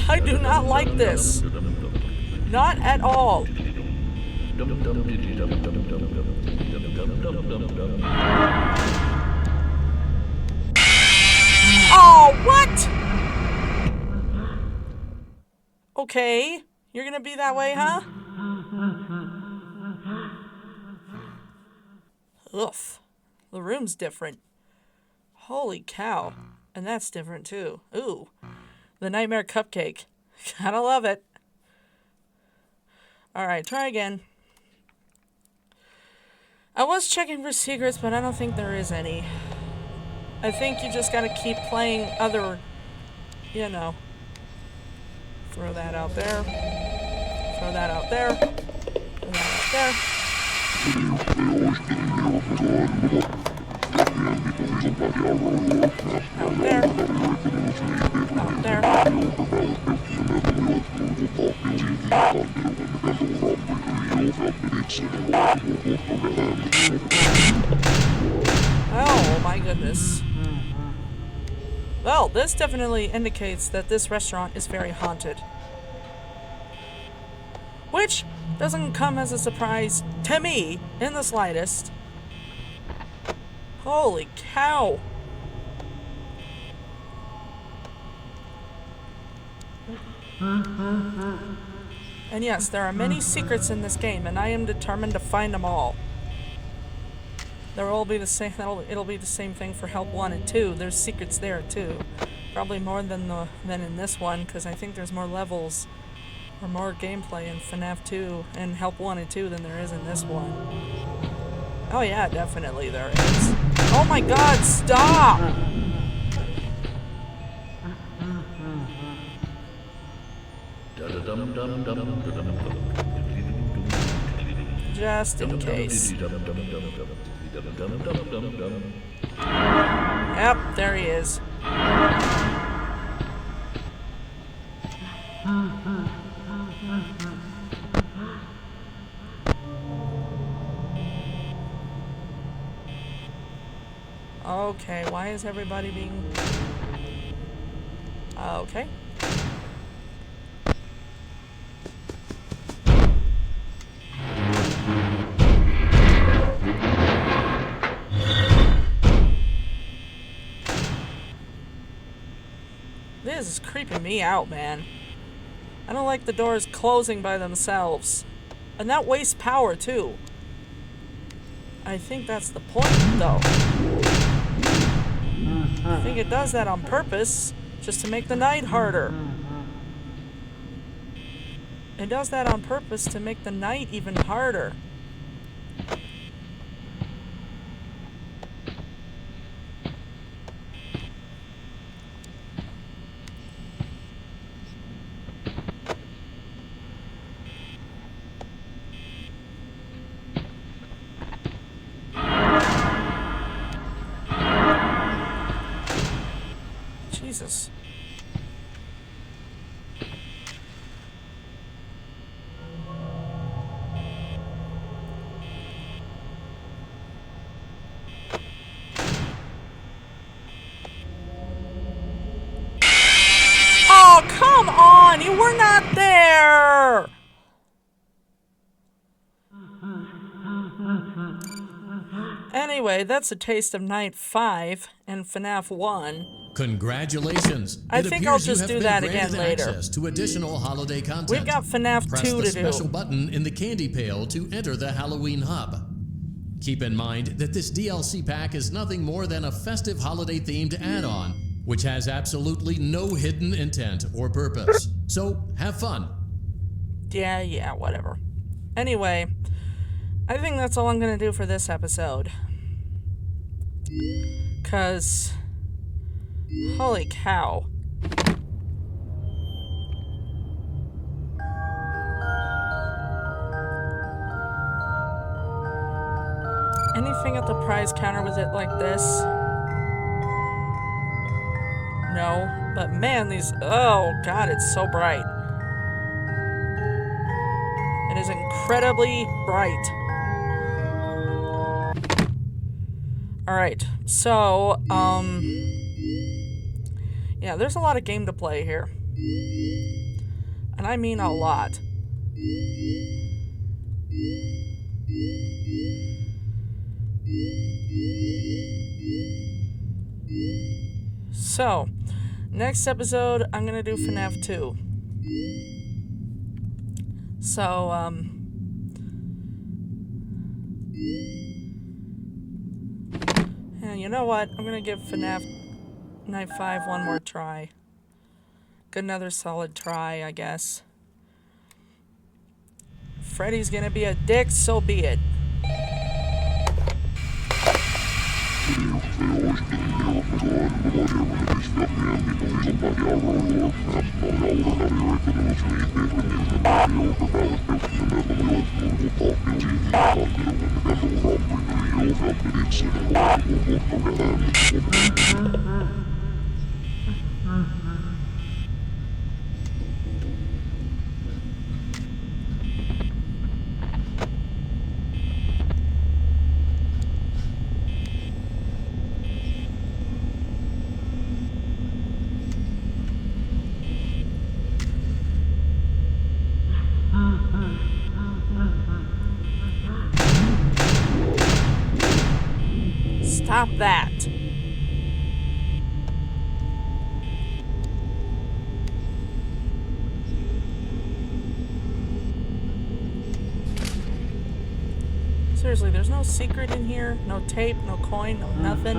I do not like this. Not at all. Oh, what? Okay, you're gonna be that way, huh? Oof. The room's different. Holy cow. And that's different too. Ooh. The Nightmare Cupcake. Gotta love it. Alright, try again. I was checking for secrets, but I don't think there is any. I think you just gotta keep playing other, you know. Throw that out there. Throw that out there. Throw that out there. Out there. Out there. Oh my goodness. Well, this definitely indicates that this restaurant is very haunted. Which doesn't come as a surprise to me in the slightest. Holy cow. And yes, there are many secrets in this game, and I am determined to find them all. There will be the same. It'll be the same thing for Help 1 and 2. There's secrets there too, probably more than in this one, because I think there's more levels or more gameplay in FNAF 2 and Help 1 and 2 than there is in this one. Oh yeah, definitely there is. Oh my God! Stop! Just in case. Yep, there he is. Okay, why is everybody being... Okay. This is creeping me out, man. I don't like the doors closing by themselves. And that wastes power, too. I think that's the point, though. I think it does that on purpose, just to make the night harder. It does that on purpose to make the night even harder. Jesus. Oh, come on! You were not there! Anyway, that's a taste of Night 5 and FNAF 1. Congratulations! I think I'll just do that again later. Access to additional holiday content. We've got FNAF 2 Press to the do. special button in the candy pail to enter the Halloween hub. Keep in mind that this DLC pack is nothing more than a festive holiday-themed add-on, which has absolutely no hidden intent or purpose. So, have fun. Yeah, whatever. Anyway, I think that's all I'm gonna do for this episode. 'Cause... holy cow. Anything at the prize counter, was it like this? No, but man, these... oh god, it's so bright. It is incredibly bright. Alright, so, yeah, there's a lot of game to play here. And I mean a lot. So, next episode, I'm gonna do FNAF 2. So, and you know what? I'm gonna give FNAF Night 5 one more try. Good, another solid try, I guess. Freddy's gonna be a dick, so be it. Stop that. Seriously, there's no secret in here? No tape, no coin, no nothing?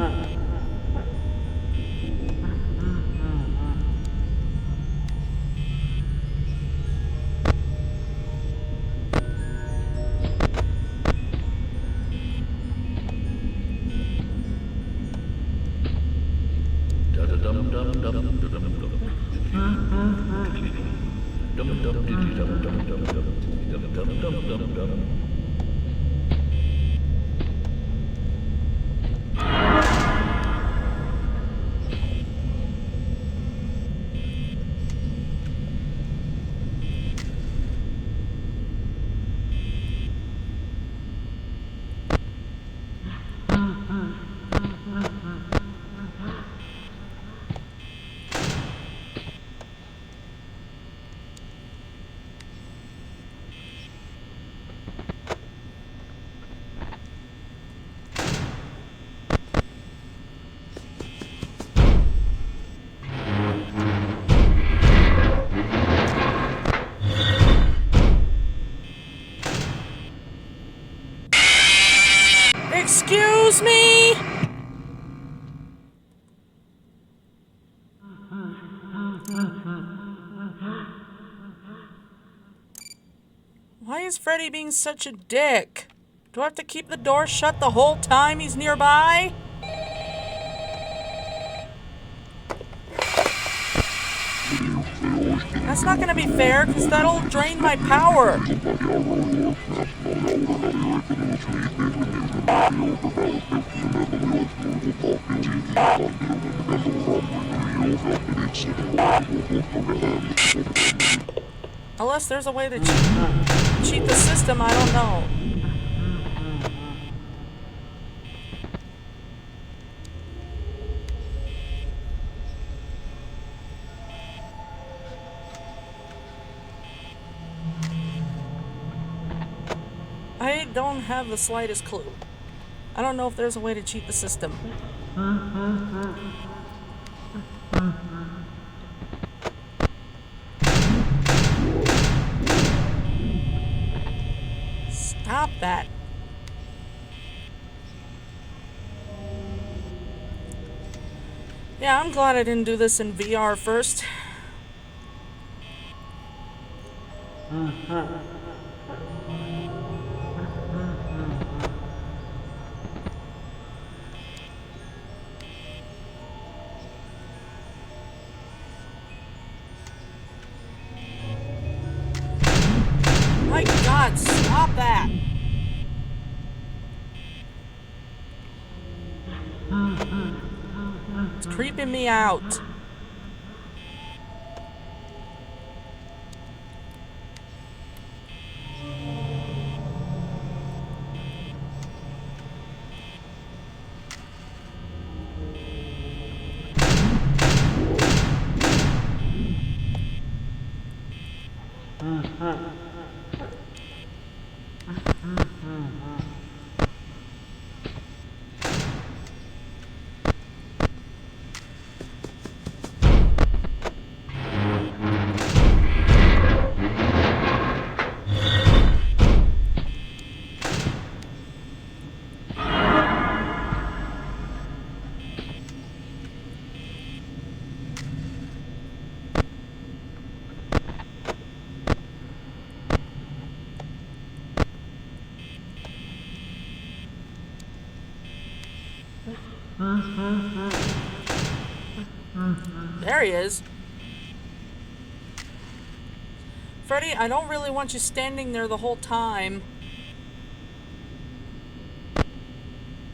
Excuse me? Why is Freddy being such a dick? Do I have to keep the door shut the whole time he's nearby? That's not gonna be fair, because that'll drain my power. Unless there's a way to cheat the system, I don't know. I don't have the slightest clue. I don't know if there's a way to cheat the system. Stop that. Yeah, I'm glad I didn't do this in VR first. My God, stop that! It's creeping me out. There he is. Freddy, I don't really want you standing there the whole time.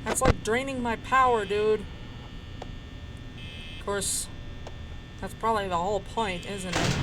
That's like draining my power, dude. Of course, that's probably the whole point, isn't it?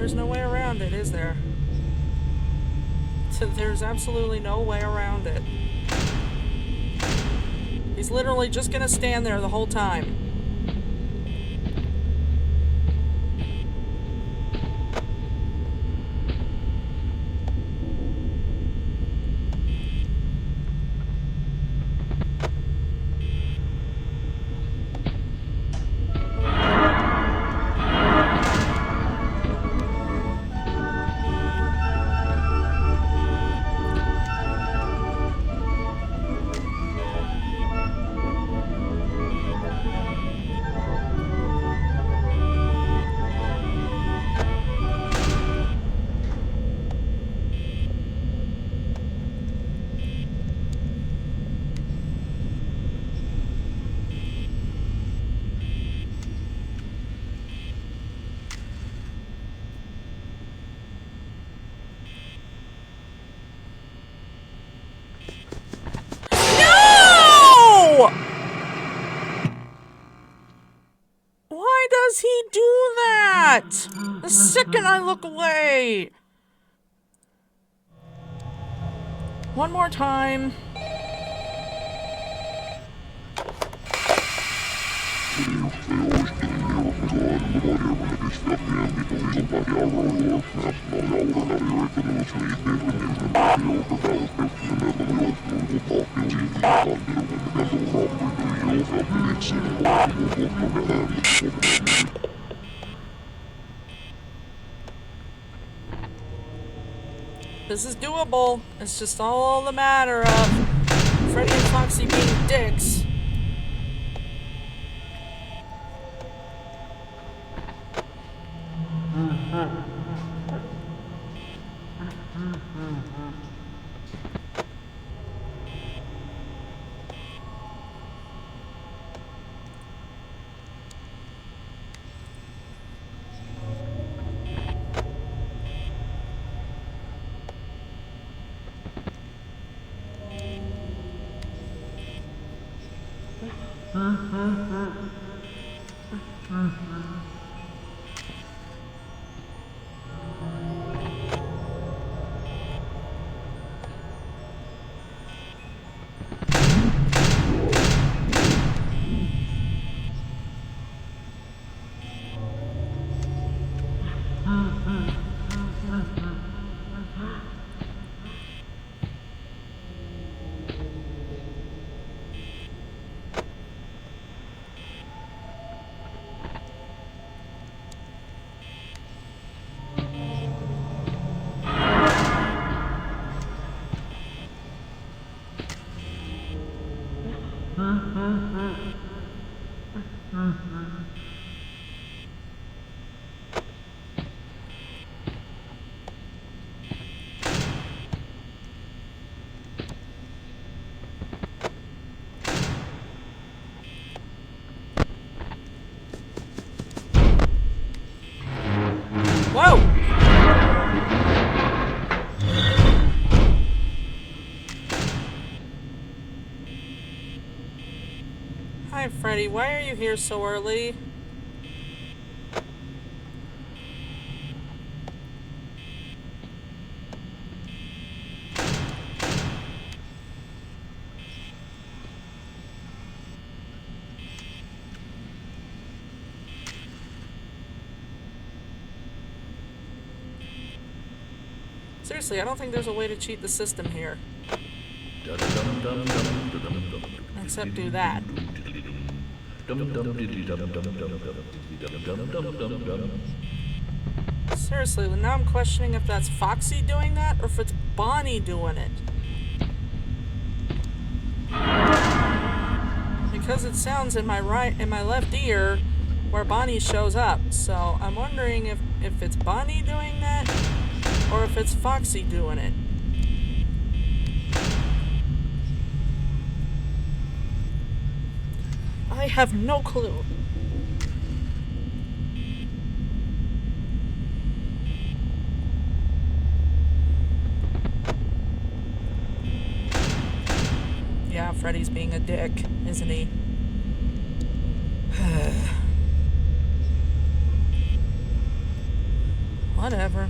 There's no way around it, is there? There's absolutely no way around it. He's literally just gonna stand there the whole time. Why does he do that? The second I look away. One more time. This is doable. It's just all the matter of Freddy and Foxy being dicks. Whoa! Hi, Freddy. Why are you here so early? Seriously, I don't think there's a way to cheat the system here. Except do that. Seriously, now I'm questioning if that's Foxy doing that or if it's Bonnie doing it. Because it sounds in my left ear where Bonnie shows up. So I'm wondering if it's Bonnie doing that or if it's Foxy doing it. I have no clue. Yeah, Freddy's being a dick, isn't he? Whatever.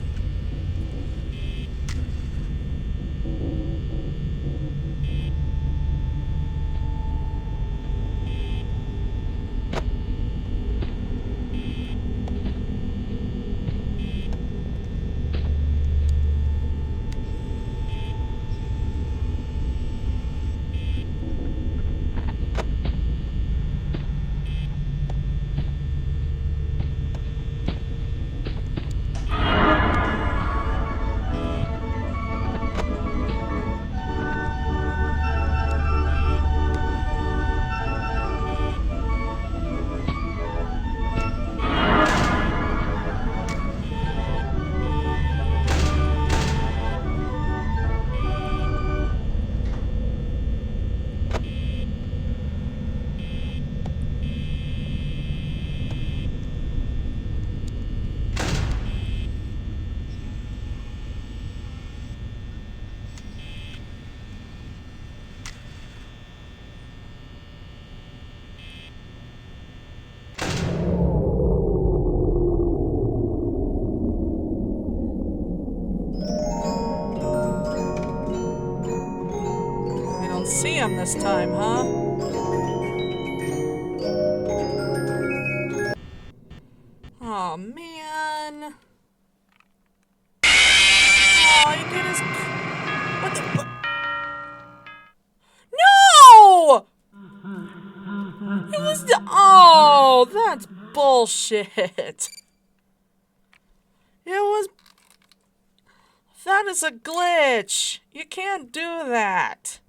See him this time, huh? Oh man. Oh, he did his. What the? No! It was the. Oh, that's bullshit. It was. That is a glitch. You can't do that.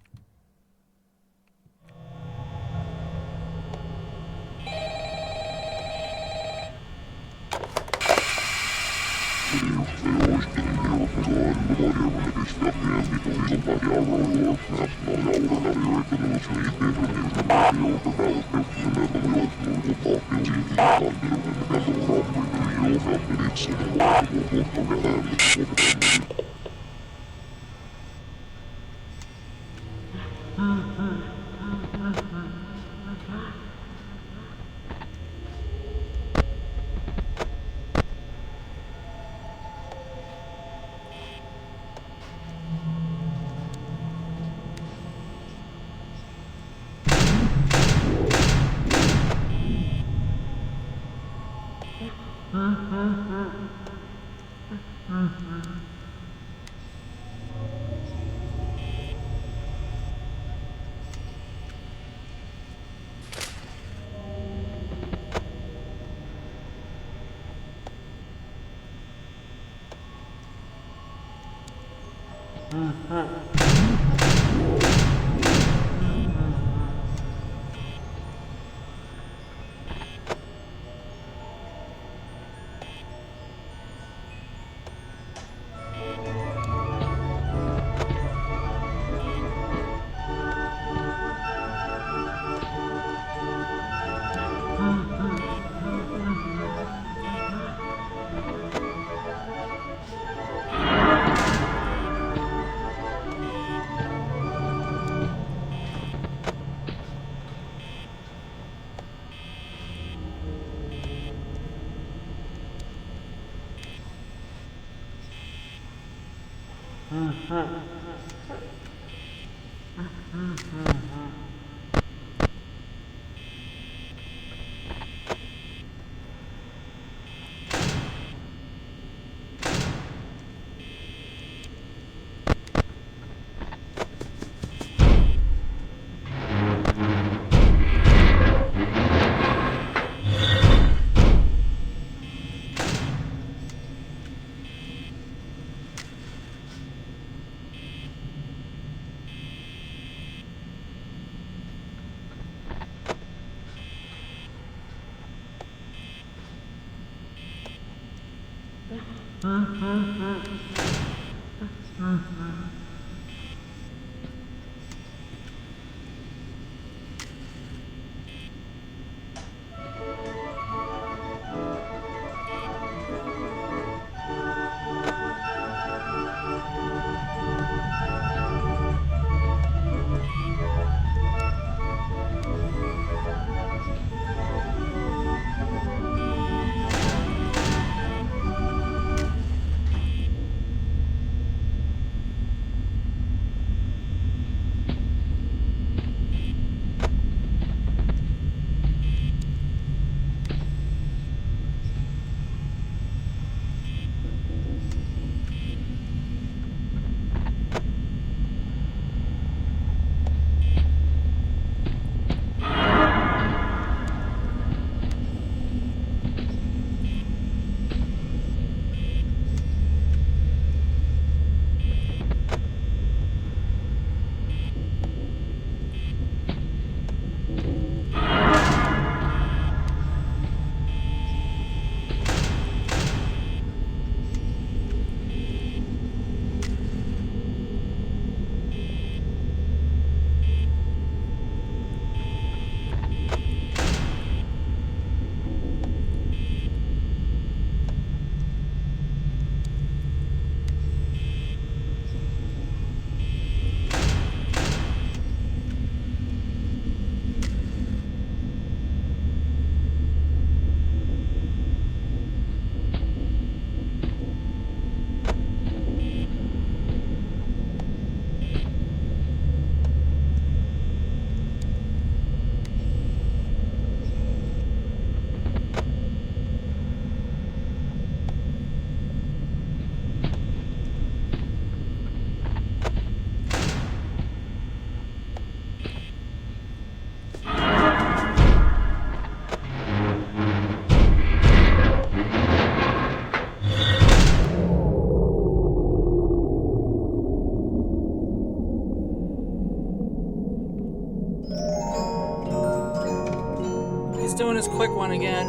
doing his quick one again.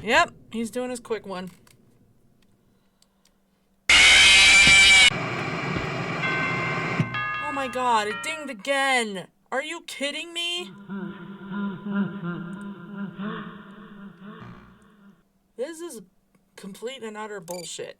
Yep, he's doing his quick one. Oh my god, it dinged again! Are you kidding me? This is complete and utter bullshit.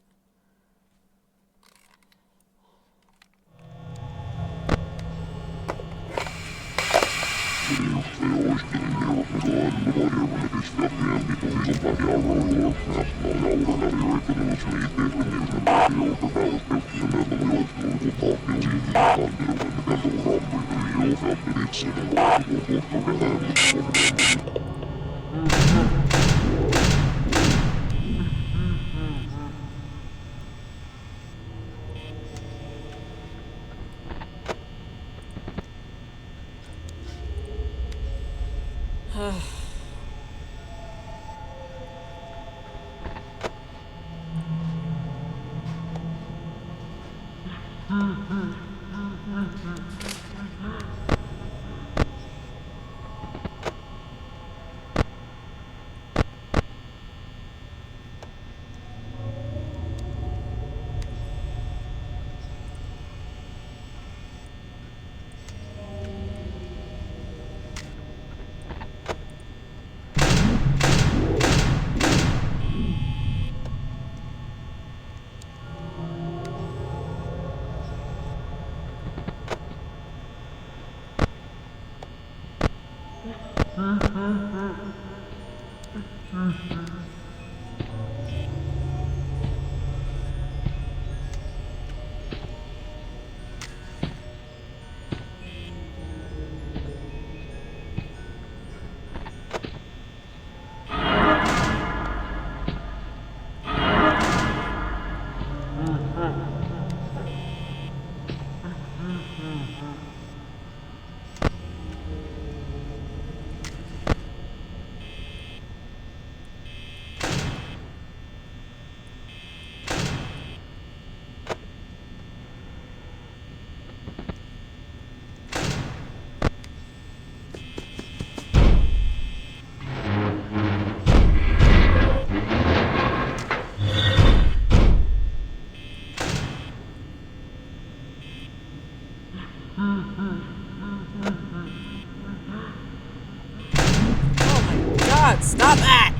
God, stop that!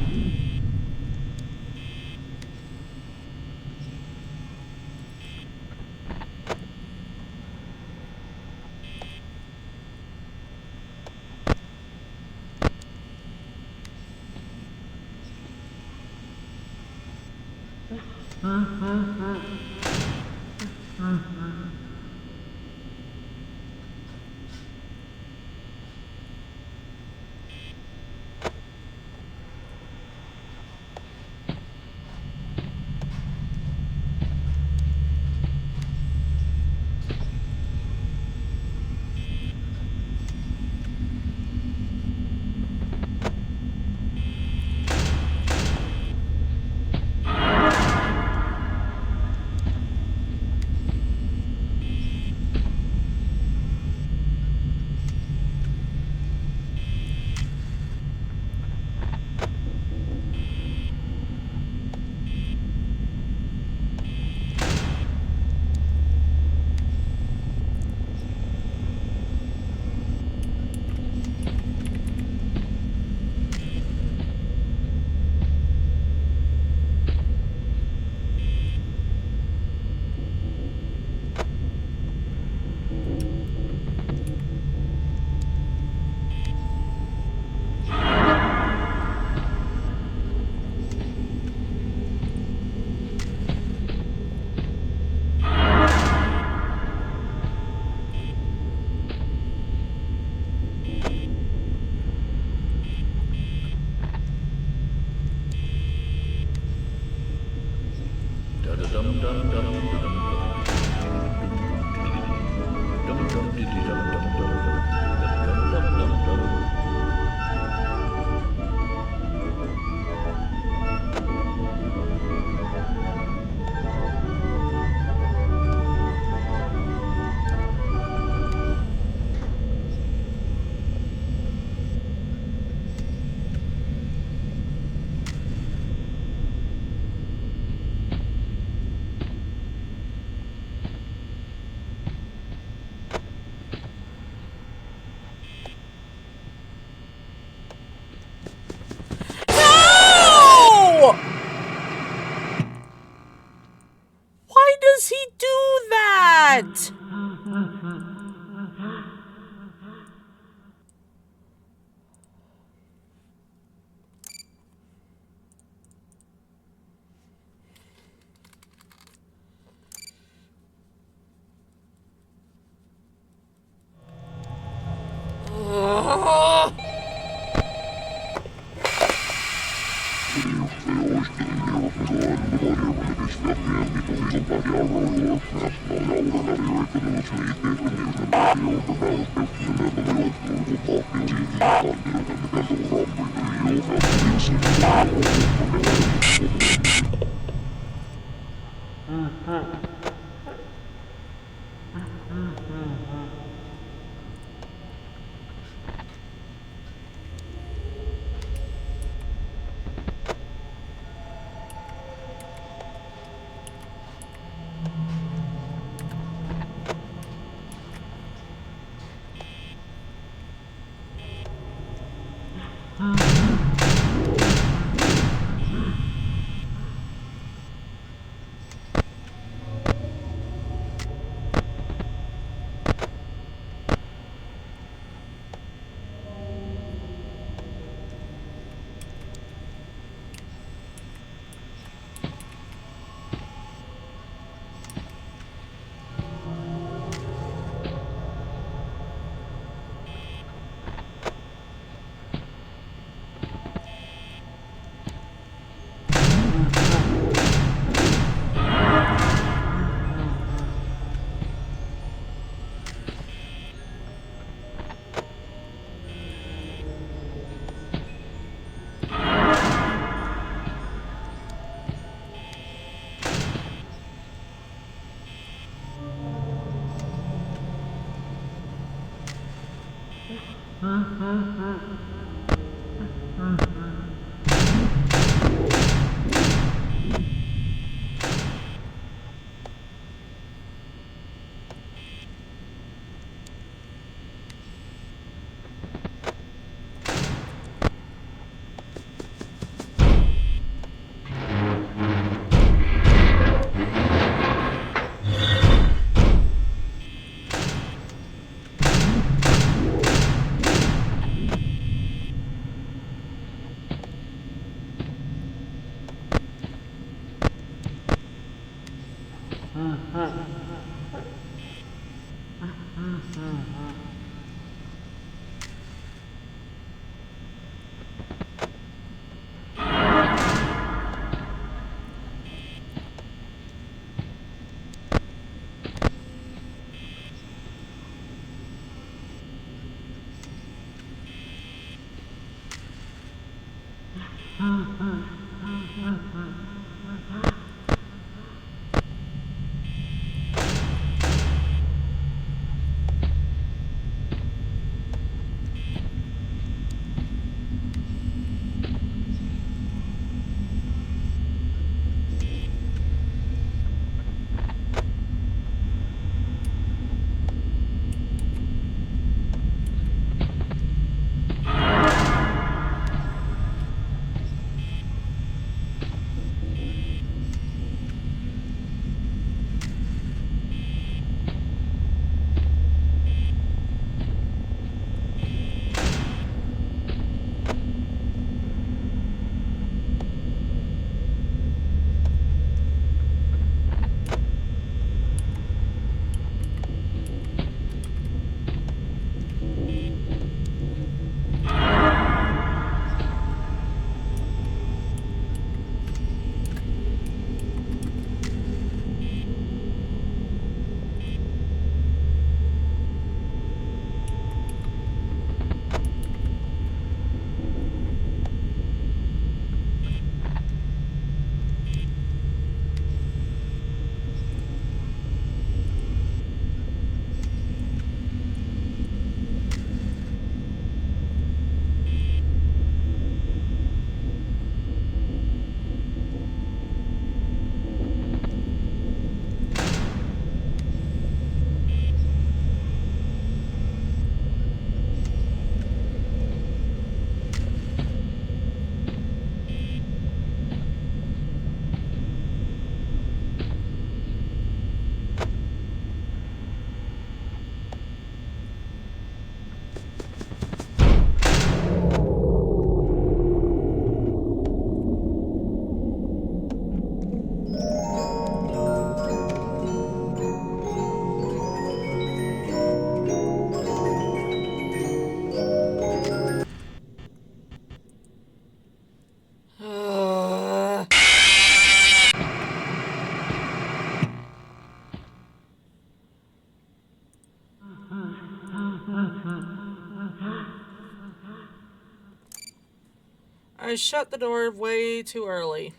I shut the door way too early.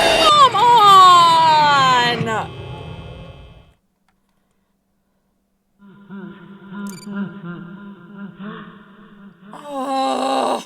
Come on! Oh.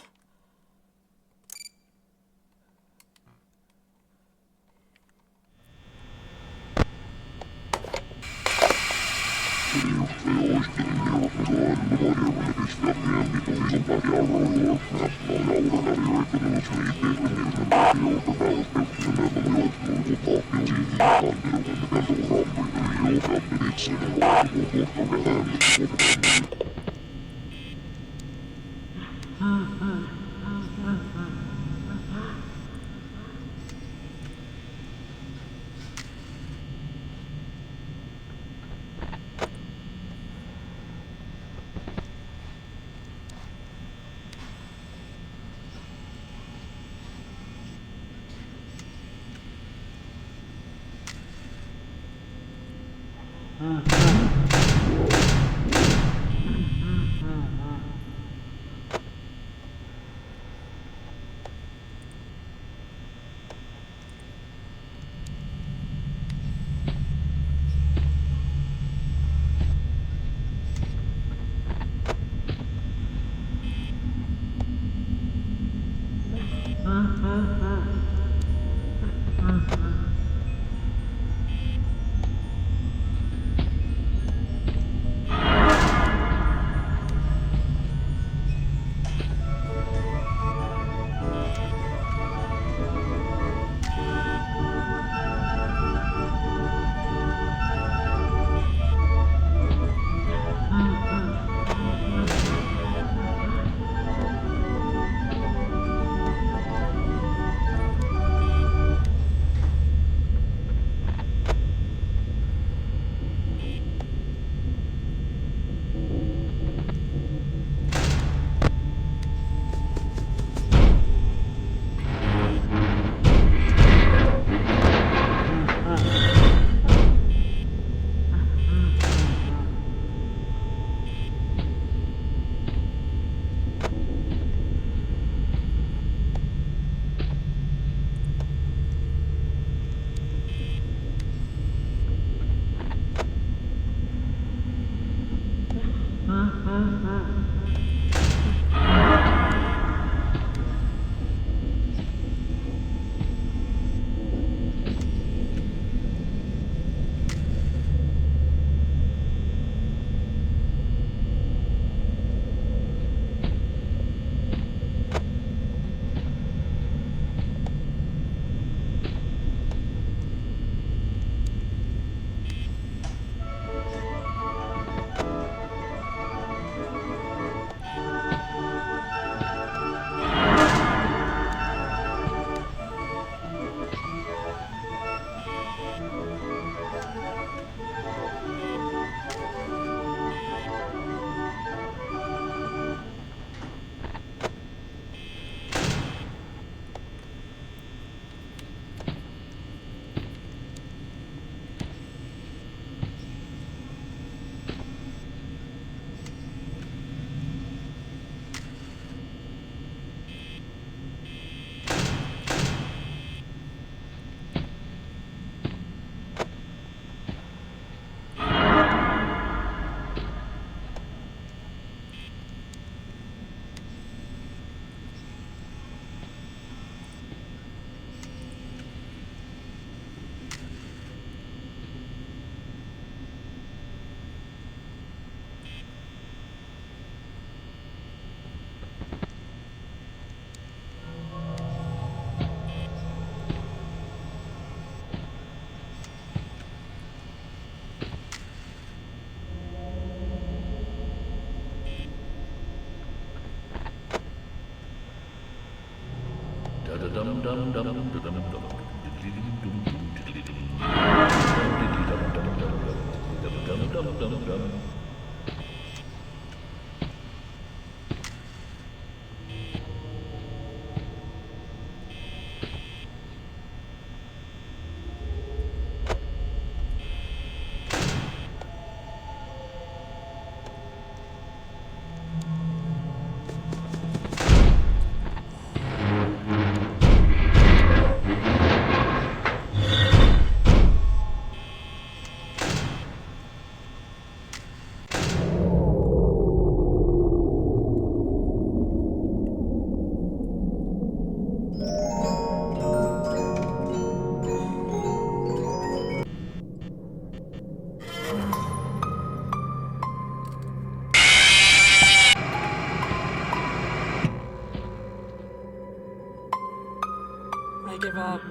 I give up.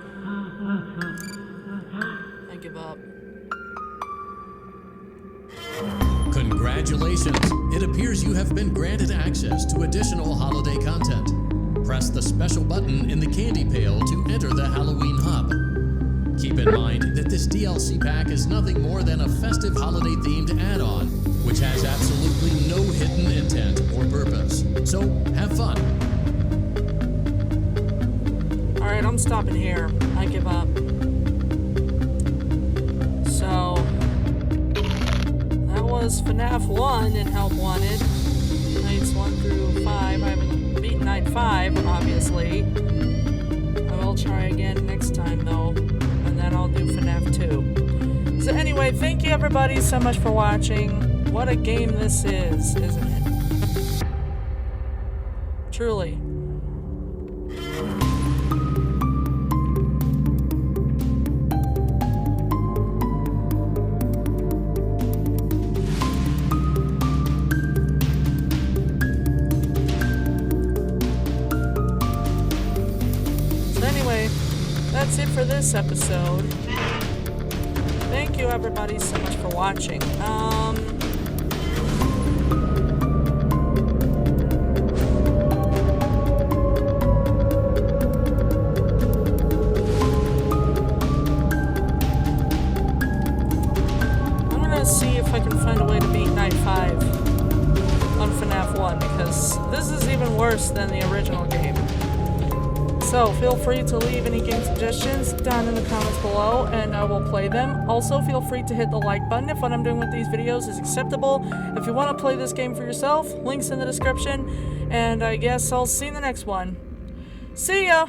I give up. Congratulations! It appears you have been granted access to additional holiday content. Press the special button in the candy pail to enter the Halloween hub. Keep in mind that this DLC pack is nothing more than a festive holiday-themed add-on, which has absolutely no hidden intent or purpose. So, have fun! Alright, I'm stopping here. I give up. So, that was FNAF 1 in Help Wanted. Nights 1 through 5. I haven't beaten Night 5, obviously. I will try again next time, though. And then I'll do FNAF 2. So anyway, thank you everybody so much for watching. What a game this is, isn't it? Truly. That's it for this episode. Thank you everybody so much for watching. I'm gonna see if I can find a way to beat Night 5 on FNAF 1, because this is even worse than the original game. So feel free to leave any game suggestions down in the comments below and I will play them. Also feel free to hit the like button if what I'm doing with these videos is acceptable. If you want to play this game for yourself, links in the description. And I guess I'll see you in the next one. See ya!